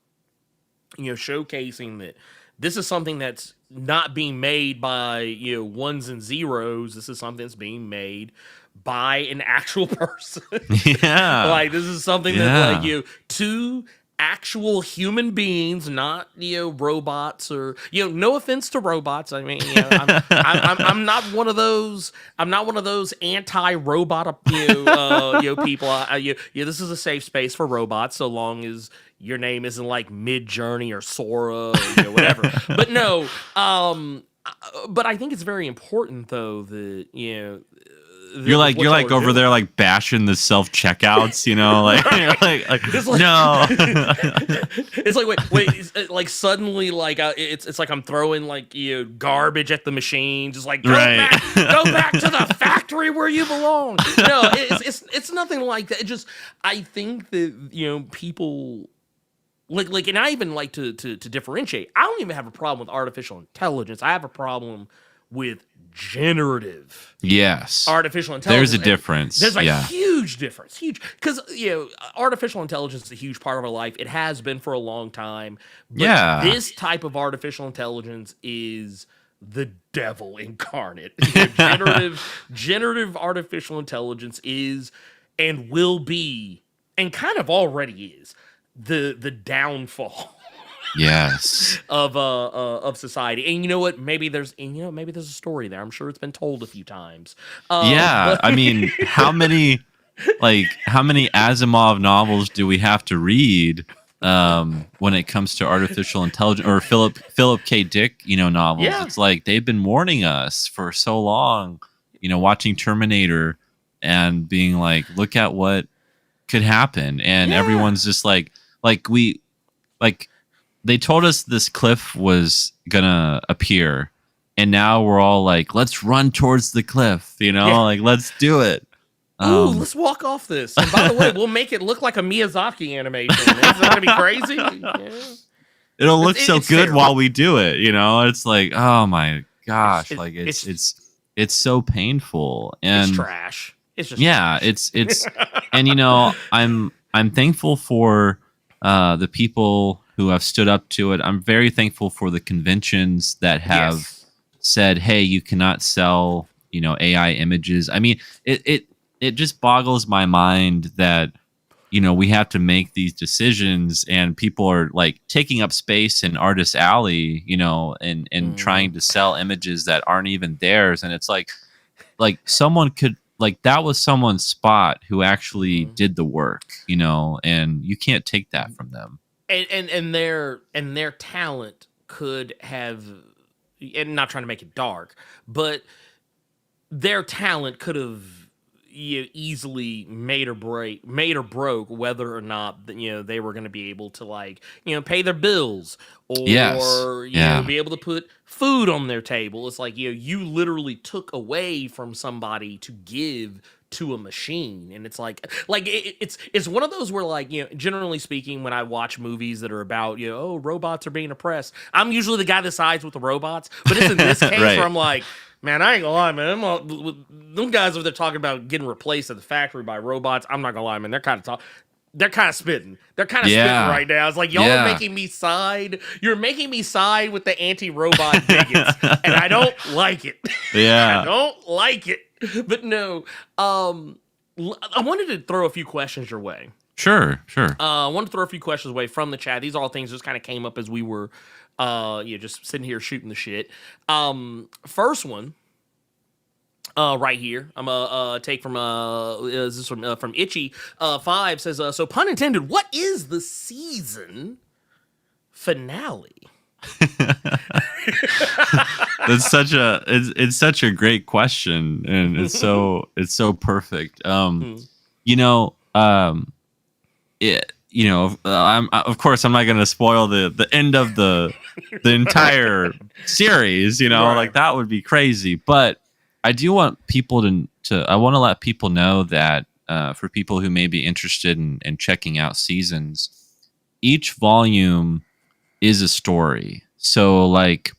showcasing that this is something that's not being made by ones and zeros. This is something that's being made by an actual person. Yeah, like this is something that like two actual human beings, not robots or no offense to robots. I mean, I'm not one of those. I'm not one of those anti-robot people. This is a safe space for robots, so long as your name isn't like Mid-Journey or Sora or whatever. But no, but I think it's very important though that you're like over there like bashing the self checkouts, like it's like, no. It's like wait, it's like suddenly like it's like I'm throwing like garbage at the machine, just like go back to the factory where you belong. No, it's nothing like that. It just I think that people. Like, and I even like to differentiate. I don't even have a problem with artificial intelligence. I have a problem with generative. Yes. Artificial intelligence. There's a difference. There's a huge difference. Huge. Because, artificial intelligence is a huge part of our life. It has been for a long time. But this type of artificial intelligence is the devil incarnate. Generative artificial intelligence is and will be, and kind of already is, the downfall of society. And you know what, maybe there's a story there. I'm sure it's been told a few times. I mean, how many Asimov novels do we have to read when it comes to artificial intelligence, or Philip K. Dick novels? It's like they've been warning us for so long, watching Terminator and being like, look at what could happen, and everyone's just like they told us this cliff was gonna appear, and now we're all like, let's run towards the cliff, like let's do it. Ooh, let's walk off this. And by the way, we'll make it look like a Miyazaki animation. Is that gonna be crazy? Yeah. It'll look so good terrible while we do it. It's like, oh my gosh, it's so painful, and it's trash. It's just it's and I'm thankful for the people who have stood up to it. I'm very thankful for the conventions that have said, hey, you cannot sell, AI images. I mean, it just boggles my mind that, we have to make these decisions, and people are like taking up space in Artist Alley, and trying to sell images that aren't even theirs. And it's like someone could, like, that was someone's spot who actually did the work, and you can't take that from them. And their talent could have, and not trying to make it dark, but their talent could have easily made or broke whether or not they were going to be able to pay their bills or be able to put food on their table. It's like you literally took away from somebody to give to a machine, and it's like it's one of those where generally speaking, when I watch movies that are about robots are being oppressed, I'm usually the guy that sides with the robots. But it's in this case where I'm like, man, I ain't gonna lie, man. Them guys over there talking about getting replaced at the factory by robots. I'm not gonna lie, man. They're kind of spitting. They're kind of spitting right now. It's like, y'all are making me side. You're making me side with the anti-robot bigots, and I don't like it. Yeah, I don't like it. But no, I wanted to throw a few questions your way. Sure. I wanted to throw a few questions away from the chat. These are all things that just kind of came up as we were, just sitting here shooting the shit. First one, right here. I'm a take from is this from Itchy 5 says so pun intended. What is the season finale? That's such a it's such a great question, and it's so perfect. You know, of course I'm not going to spoil the end of the entire series. You know, Right. like that would be crazy. But I do want people to I want to let people know that for people who may be interested in checking out seasons, each volume is a story. So like,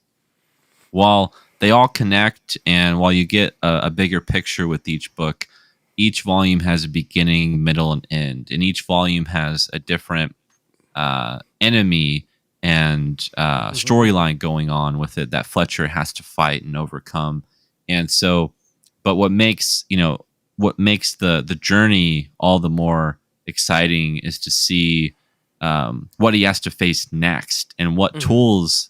while they all connect and while you get a bigger picture with each book, each volume has a beginning, middle, and end. And each volume has a different enemy and storyline going on with it that Fletcher has to fight and overcome. And so, but what makes the journey all the more exciting is to see what he has to face next and what tools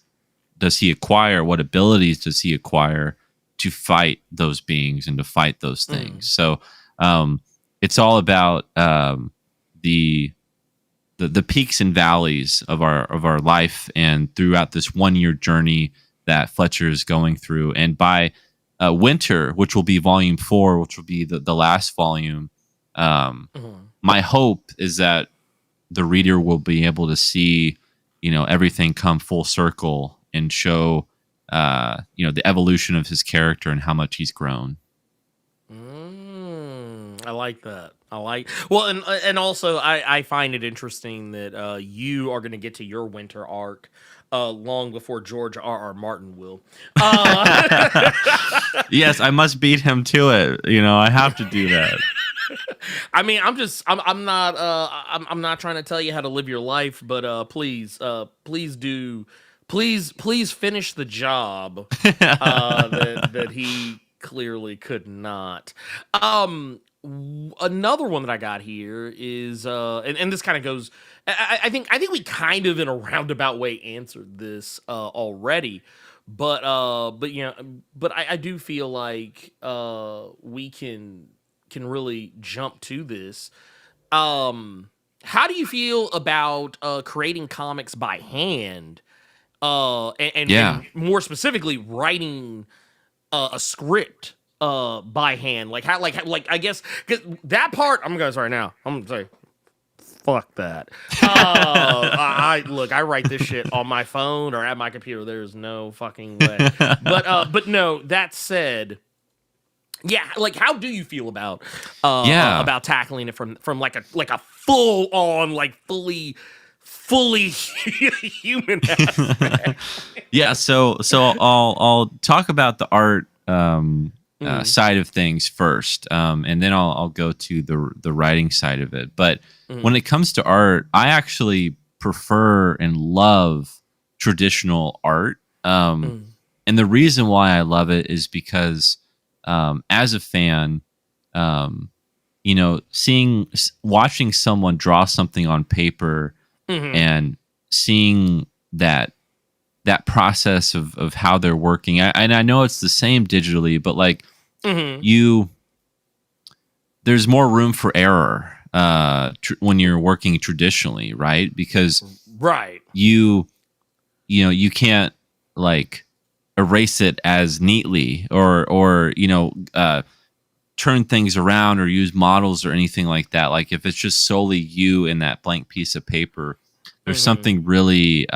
does he acquire, what abilities does he acquire to fight those beings and to fight those things. So it's all about the peaks and valleys of our life and throughout this 1 year journey that Fletcher is going through. And by winter, which will be volume 4, which will be the last volume, my hope is that the reader will be able to see, everything come full circle and show, the evolution of his character and how much he's grown. I like that. And also I find it interesting that you are going to get to your winter arc long before George R.R. Martin will. Yes, I must beat him to it. I have to do that. I mean, I'm not trying to tell you how to live your life, but please finish the job that he clearly could not. Another one that I got here is and this kind of goes. I think we kind of in a roundabout way answered this already, but I do feel like we can really jump to this. How do you feel about creating comics by hand? And more specifically, writing a script by hand, like I guess 'cause that part I'm gonna sorry now. I'm gonna say fuck that. I write this shit on my phone or at my computer. There's no fucking way. But no. That said, yeah, like how do you feel about about tackling it from like a full on like fully human aspect? Yeah, so I'll talk about the art side of things first, and then I'll go to the writing side of it. But when it comes to art, I actually prefer and love traditional art, and the reason why I love it is because as a fan, watching someone draw something on paper and seeing that process of how they're working. And I know it's the same digitally, but like there's more room for error when you're working traditionally, right? Because you can't like erase it as neatly or turn things around or use models or anything like that. Like if it's just solely you in that blank piece of paper, there's something really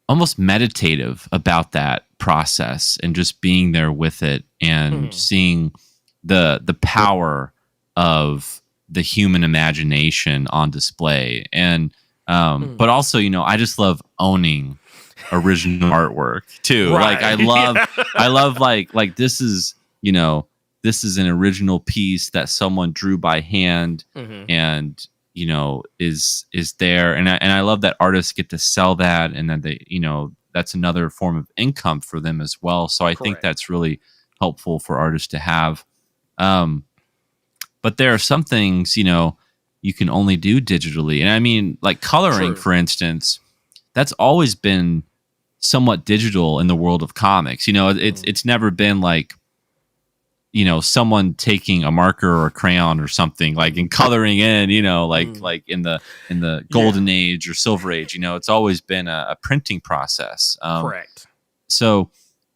almost meditative about that process and just being there with it and seeing the power of the human imagination on display. And but also, I just love owning original artwork too. Right. Like I love like this is an original piece that someone drew by hand and is there, and I love that artists get to sell that, and that they that's another form of income for them as well. So I think that's really helpful for artists to have. But there are some things you can only do digitally, and I mean like coloring, for instance. That's always been somewhat digital in the world of comics. It's never been like, someone taking a marker or a crayon or something like and coloring in, like in the golden age or silver age. It's always been a printing process. Correct. So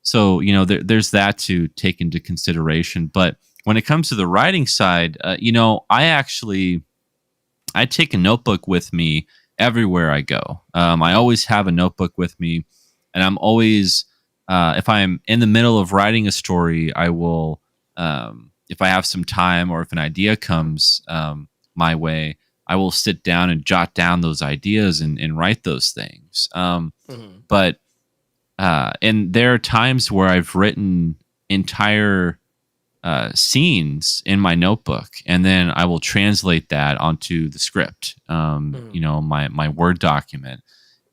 there's that to take into consideration. But when it comes to the writing side, I take a notebook with me everywhere I go. I always have a notebook with me, and I'm always, if I'm in the middle of writing a story, I will, if I have some time or if an idea comes my way, I will sit down and jot down those ideas and write those things. But and there are times where I've written entire scenes in my notebook, and then I will translate that onto the script, my Word document.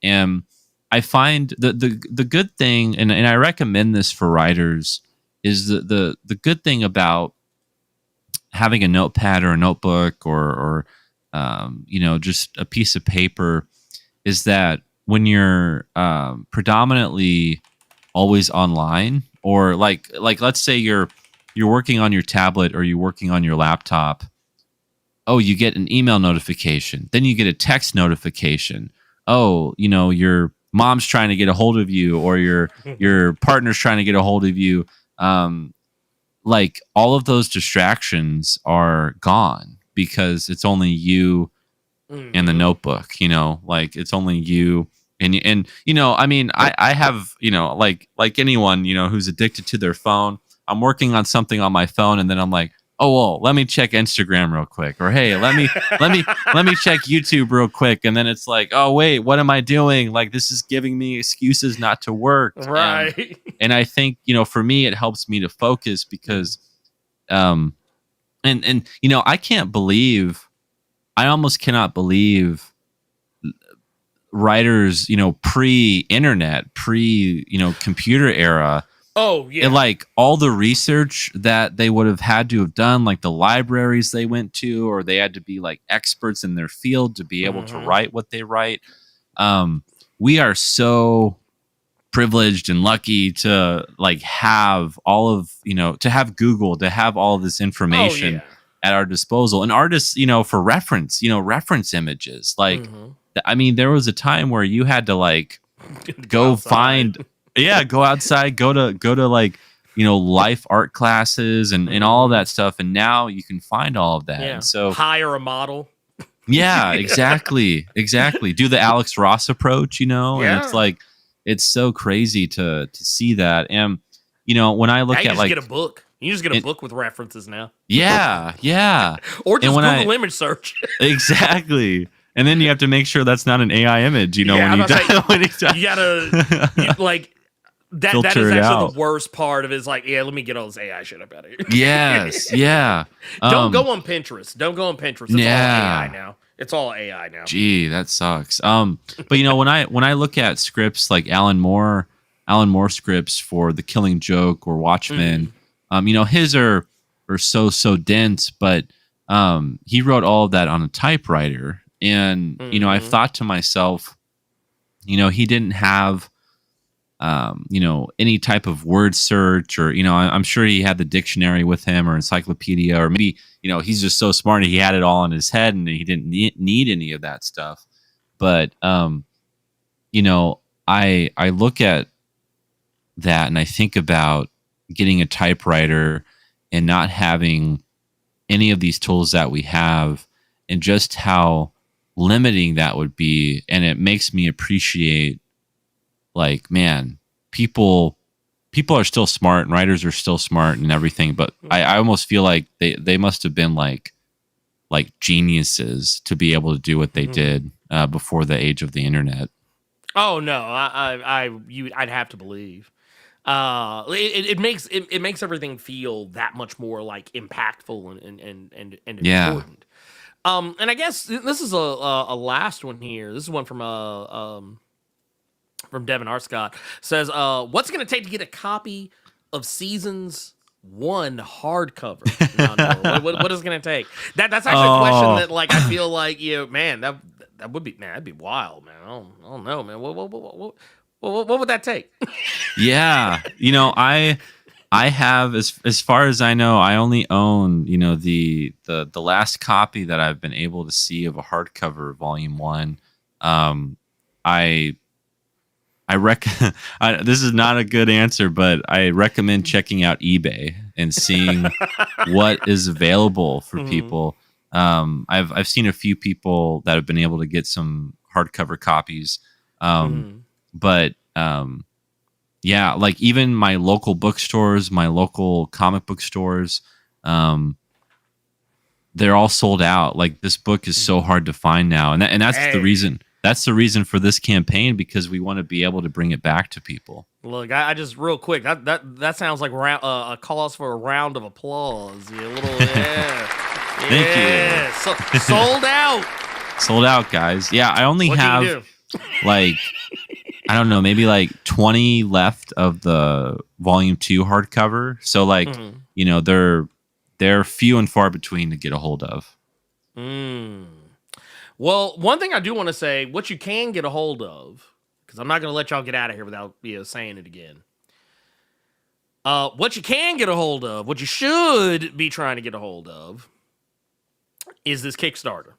And I find the good thing, and I recommend this for writers, is the good thing about having a notepad or a notebook or just a piece of paper is that when you're predominantly always online, or like let's say you're working on your tablet or you're working on your laptop, you get an email notification, then you get a text notification. Your mom's trying to get a hold of you, or your partner's trying to get a hold of you. Like all of those distractions are gone because it's only you and the notebook, like it's only you. And I have, like anyone, who's addicted to their phone. I'm working on something on my phone, and then I'm like, let me check Instagram real quick, or hey, let me check YouTube real quick, and then it's like, oh wait, what am I doing? Like this is giving me excuses not to work, right? And I think for me, it helps me to focus because, I almost cannot believe writers, pre-internet, computer era. Oh yeah. And like all the research that they would have had to have done, like the libraries they went to, or they had to be like experts in their field to be able to write what they write. We are so privileged and lucky to like have all of, to have Google, to have all of this information at our disposal, and artists, for reference, reference images. Like, there was a time where you had to like go find, go outside, go to like, life art classes and all of that stuff. And now you can find all of that. Yeah. And so hire a model. Yeah, exactly. Do the Alex Ross approach, and it's like, it's so crazy to see that. And, when I look now you at just like, get a book. You just get a book with references now. Yeah. Or just Google image search. Exactly. And then you have to make sure that's not an AI image, when you you gotta like that. Filter that is it actually out. the worst part of it. Is like, let me get all this AI shit up out of here. Yes, yeah. Don't go on Pinterest. Don't go on Pinterest. It's all AI now. It's all AI now. Gee, that sucks. But when I look at scripts like Alan Moore scripts for The Killing Joke or Watchmen, his are so dense, but he wrote all of that on a typewriter. And, I've thought to myself, he didn't have, any type of word search, or, I'm sure he had the dictionary with him or encyclopedia, or maybe, he's just so smart he had it all in his head and he didn't need any of that stuff. But, I look at that and I think about getting a typewriter and not having any of these tools that we have, and just how limiting that would be. And it makes me appreciate, like, man, people are still smart and writers are still smart and everything, but I almost feel like they must have been like geniuses to be able to do what they did before the age of the internet. Oh no, I'd have to believe. It makes everything feel that much more like impactful and important. And I guess this is a last one here. This is one from Devin R. Scott. Says, what's it going to take to get a copy of Seasons 1 hardcover? No. What is it going to take? That's actually a question that, like, I feel like, man, that would be, man, that'd be wild, man. I don't know, man. Well, what would that take? Yeah, I have, as far as I know, I only own, the last copy that I've been able to see of a hardcover volume 1. I this is not a good answer, but I recommend checking out eBay and seeing what is available for people. I've seen a few people that have been able to get some hardcover copies, but yeah, like even my local bookstores, my local comic book stores, they're all sold out. Like this book is so hard to find now, and that's the reason. That's the reason for this campaign, because we want to be able to bring it back to people. Look, I just real quick, that sounds like a cause for a round of applause. Yeah, Thank you. Sold out. Sold out, guys. Yeah, I only What have can you do? like, I don't know, maybe like 20 left of the volume 2 hardcover. So like, they're few and far between to get a hold of. Well, one thing I do want to say, what you can get a hold of, because I'm not going to let y'all get out of here without saying it again. What you can get a hold of, what you should be trying to get a hold of, is this Kickstarter.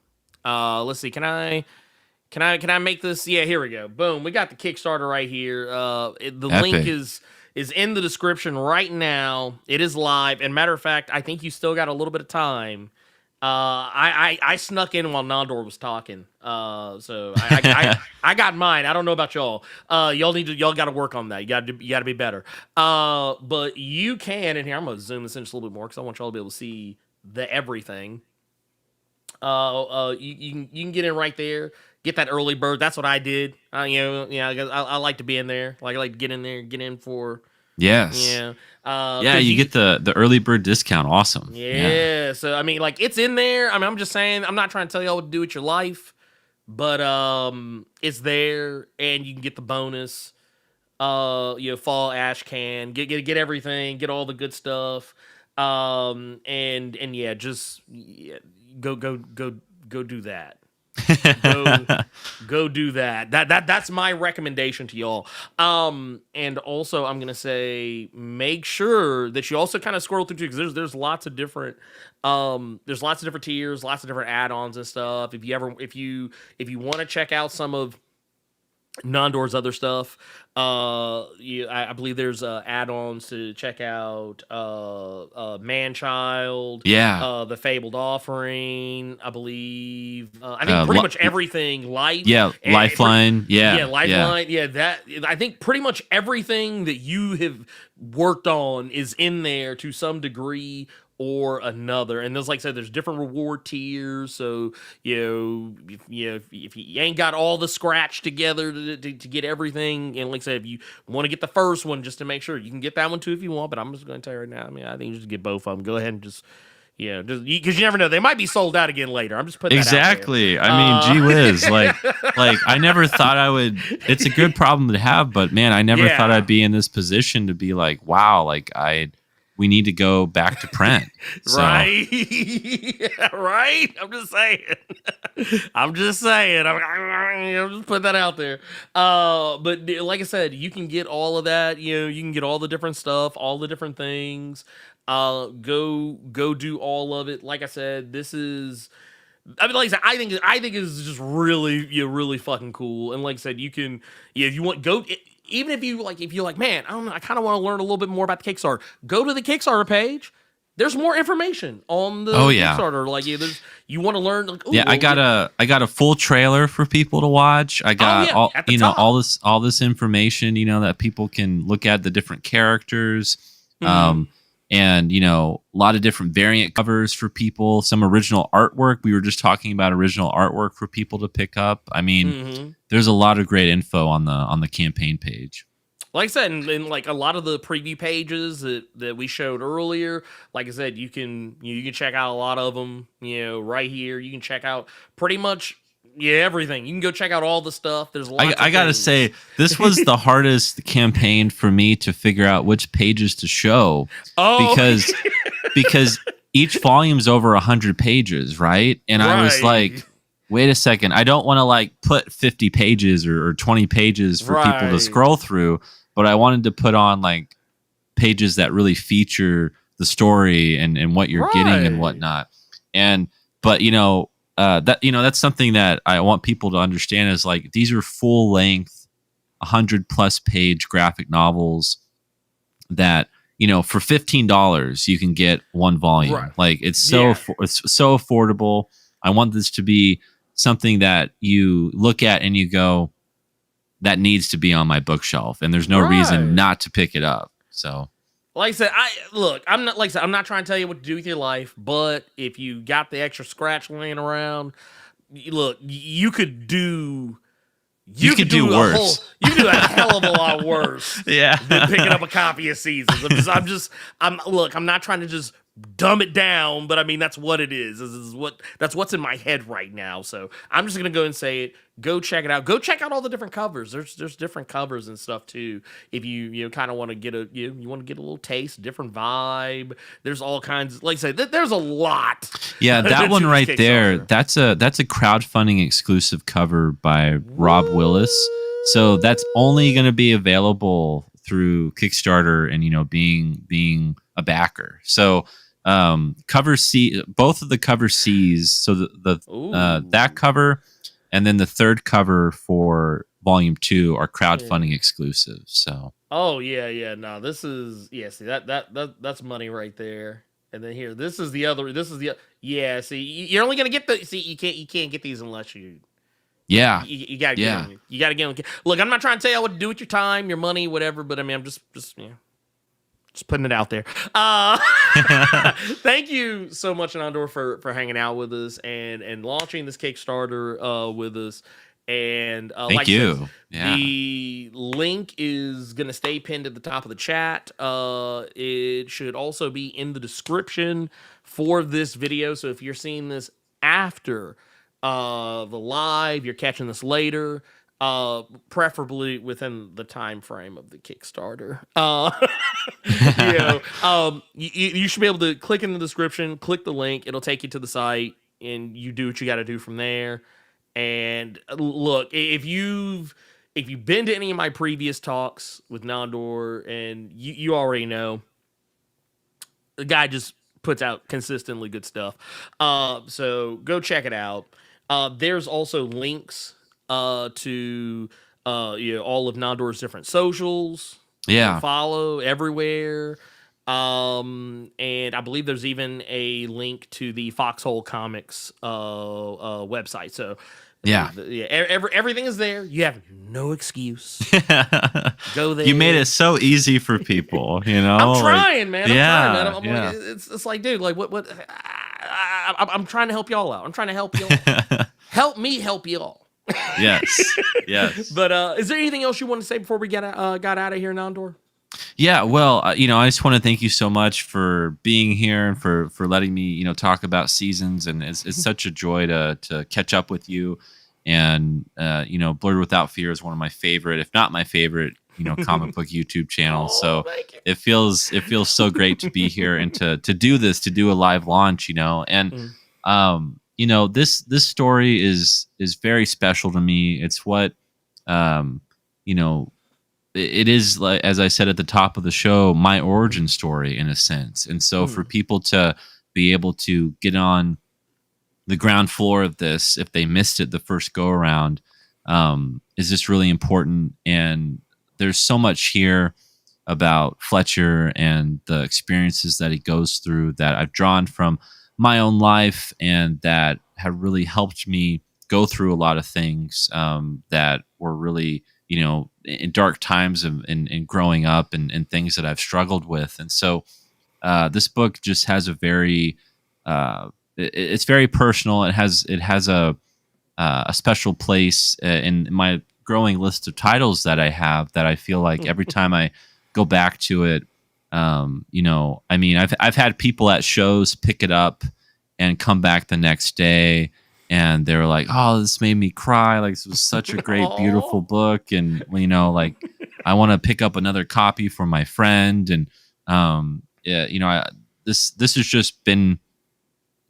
Let's see, can I make this? Yeah, here we go. Boom, we got the Kickstarter right here. The Epic. link is in the description right now. It is live, and matter of fact, I think you still got a little bit of time. I snuck in while Nandor was talking. So I got mine. I don't know about y'all. Y'all got to work on that. You got to be better. But you can, and here I'm gonna zoom this in just a little bit more because I want y'all to be able to see the everything. You can get in right there. Get that early bird. That's what I did. I like to be in there. I like to get in there, get in for. Yes. Yeah. You get the early bird discount. Awesome. Yeah. So I mean, like, it's in there. I mean, I'm just saying, I'm not trying to tell y'all what to do with your life, but it's there, and you can get the bonus. Fall ash can get everything, get all the good stuff. And yeah, just go do that. go do that. That's my recommendation to y'all. And also I'm gonna say, make sure that you also kind of scroll through too, because there's lots of different tiers, lots of different add-ons and stuff. If you want to check out some of Nandor's other stuff, I believe there's add-ons to check out, Man-Child, the Fabled Offering, I believe, I think pretty much everything, Lifeline, Lifeline, that, I think pretty much everything that you have worked on is in there to some degree or another. And there's, like I said, there's different reward tiers. So, if you ain't got all the scratch together to get everything, and like I said, if you want to get the first one just to make sure, you can get that one too if you want. But I'm just going to tell you right now, I mean, I think you just get both of them. Go ahead and just because you never know, they might be sold out again later. I'm just putting that out there. I mean, gee whiz, like I never thought I would. It's a good problem to have, but man, I never thought I'd be in this position to be like, wow, like we need to go back to print. So. Right. Right. I'm just saying. I'm just putting that out there. But like I said, you can get all of that. You can get all the different stuff, all the different things. Go do all of it. Like I said, this is. I mean, like I said, I think it's just really fucking cool. And like I said, you can, if you want, go. Even if you're like, man, I don't know, I kind of want to learn a little bit more about the Kickstarter. Go to the Kickstarter page. There's more information on the Kickstarter. Like, you want to learn. Like, I got a full trailer for people to watch. I got all this information, that people can look at, the different characters. And a lot of different variant covers for people, some original artwork. We were just talking about original artwork for people to pick up. I mean, there's a lot of great info on the campaign page. Like I said, and like a lot of the preview pages that we showed earlier, like I said, you can check out a lot of them. Right here, you can check out pretty much. Yeah, everything. You can go check out all the stuff. There's lots I gotta say, this was the hardest campaign for me to figure out which pages to show. Because each volume's over 100 pages, right? And I was like, wait a second, I don't want to like put 50 pages or 20 pages for people to scroll through, but I wanted to put on like pages that really feature the story and what you're getting and whatnot. But that's something that I want people to understand is like, these are full length, 100+ page graphic novels that, for $15 you can get one volume. Right. Like it's so affordable. I want this to be something that you look at and you go, that needs to be on my bookshelf, and there's no reason not to pick it up. So, like I said, I'm not trying to tell you what to do with your life, but if you got the extra scratch laying around, look, you could do. You could do worse. You could do a hell of a lot worse. Yeah. Than picking up a copy of Seasons. I'm not trying to just dumb it down, but I mean that's what it is. That's what's in my head right now. So I'm just gonna go and say it. Go check it out. Go check out all the different covers. There's different covers and stuff too. If you kind of want to get you want to get a little taste, different vibe. There's all kinds. Like I said, there's a lot. Yeah, that one right there. That's a crowdfunding exclusive cover by Rob Willis. So that's only going to be available through Kickstarter and being a backer. So cover C, both of the cover C's. So that cover. And then the third cover for Volume 2 are crowdfunding exclusives. So. Oh yeah. No, this is See that's money right there. And then here, this is the other. See, you're only gonna get you can't get these unless you. Yeah. You gotta get them. You gotta get them. Look, I'm not trying to tell you what to do with your time, your money, whatever. But I mean, I'm just putting it out there. Thank you so much, Nandor, for hanging out with us and launching this Kickstarter with us. And thank you. The link is going to stay pinned at the top of the chat. It should also be in the description for this video. So if you're seeing this after the live, you're catching this later, preferably within the time frame of the Kickstarter. You should be able to click in the description, click the link. It'll take you to the site, and you do what you got to do from there. And look, if you've been to any of my previous talks with Nandor, and you already know, the guy just puts out consistently good stuff. So go check it out. There's also links to all of Nandor's different socials. Yeah. Follow everywhere. And I believe there's even a link to the Foxhole Comics website. So everything is there. You have no excuse. Go there. You made it so easy for people, I'm trying, man. Yeah, I'm like, it's like, dude, like what I'm trying to help y'all out. I'm trying to help y'all. Help me help y'all. Yes. But is there anything else you want to say before we got out of here, Nandor? Yeah, well, I just want to thank you so much for being here and for letting me, talk about Seasons. And it's such a joy to catch up with you. And Blerd Without Fear is one of my favorite, if not my favorite, comic book YouTube channel. So it feels so great to be here and to do this, to do a live launch, and this story is very special to me. It's what it is, like, as I said at the top of the show, my origin story in a sense. And so for people to be able to get on the ground floor of this, if they missed it the first go around, is just really important. And there's so much here about Fletcher and the experiences that he goes through that I've drawn from my own life and that have really helped me go through a lot of things that were really, in dark times and growing up and things that I've struggled with. And so this book just has a very, it's very personal. It has a special place in my growing list of titles that I have, that I feel like every time I go back to it, I've had people at shows pick it up and come back the next day, and they were like, "Oh, this made me cry. Like, this was such a great, beautiful book." And, I want to pick up another copy for my friend. And, this has just been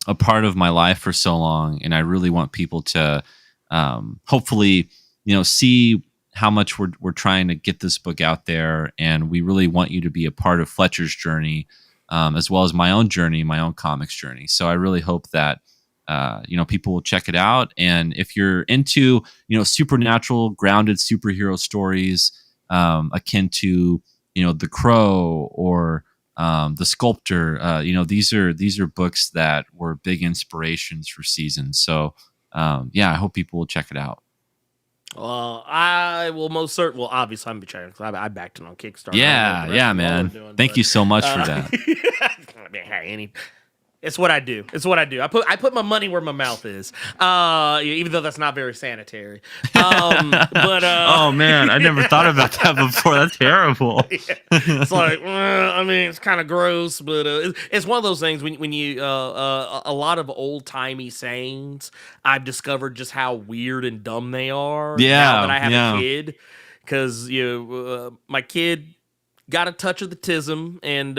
a part of my life for so long, and I really want people to hopefully, see how much we're trying to get this book out there, and we really want you to be a part of Fletcher's journey, as well as my own journey, my own comics journey. So I really hope that people will check it out, and if you're into supernatural, grounded superhero stories, akin to The Crow or The Sculptor, these are books that were big inspirations for Seasons. So I hope people will check it out. I will most certainly. Well, obviously, I'm checking. I backed it on Kickstarter. Yeah, man. Thank you so much for that. It's what I do. I put my money where my mouth is. Even though that's not very sanitary. But oh man, I never thought about that before. That's terrible. It's like, it's kind of gross, but it's one of those things when you a lot of old timey sayings. I've discovered just how weird and dumb they are. Now that I have a kid, because my kid got a touch of the tism, and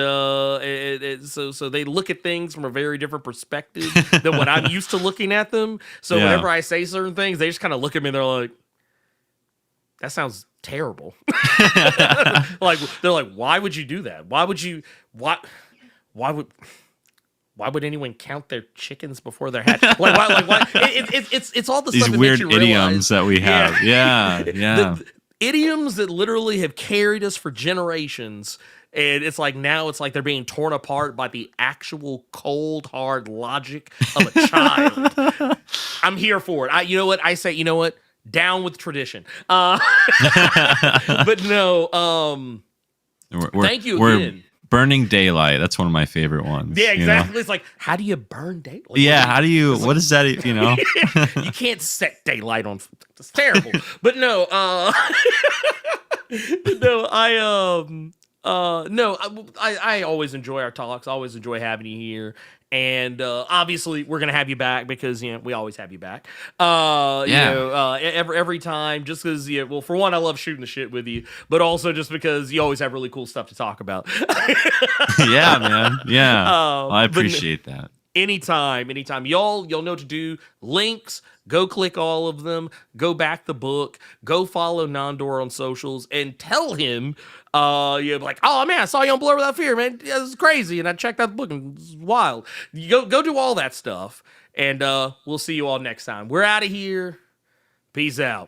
so they look at things from a very different perspective than what I'm used to looking at them. So whenever I say certain things, they just kind of look at me and they're like, that sounds terrible. They're like, why would you do that? Why would anyone count their chickens before they're hatched? Why? It's all the these stuff that weird makes you idioms that we have. Yeah. The idioms that literally have carried us for generations, and it's like now it's like they're being torn apart by the actual cold hard logic of a child. I'm here for it. You know what I say? You know what? Down with tradition. But no. Thank you again. Burning daylight. That's one of my favorite ones. Yeah, exactly. It's like, how do you burn daylight? What is that? You can't set daylight on. It's terrible. But no, I always enjoy our talks. I always enjoy having you here. And obviously, we're gonna have you back because we always have you back. Every time, just because well, for one, I love shooting the shit with you, but also just because you always have really cool stuff to talk about. Yeah, man. Yeah, I appreciate that. Anytime, y'all know what to do. Links, go click all of them. Go back the book. Go follow Nandor on socials and tell him. Like, oh man, I saw you on Blerd Without Fear, man. Yeah, this is crazy, and I checked out the book, and it's wild. You go do all that stuff, and we'll see you all next time. We're out of here. Peace out.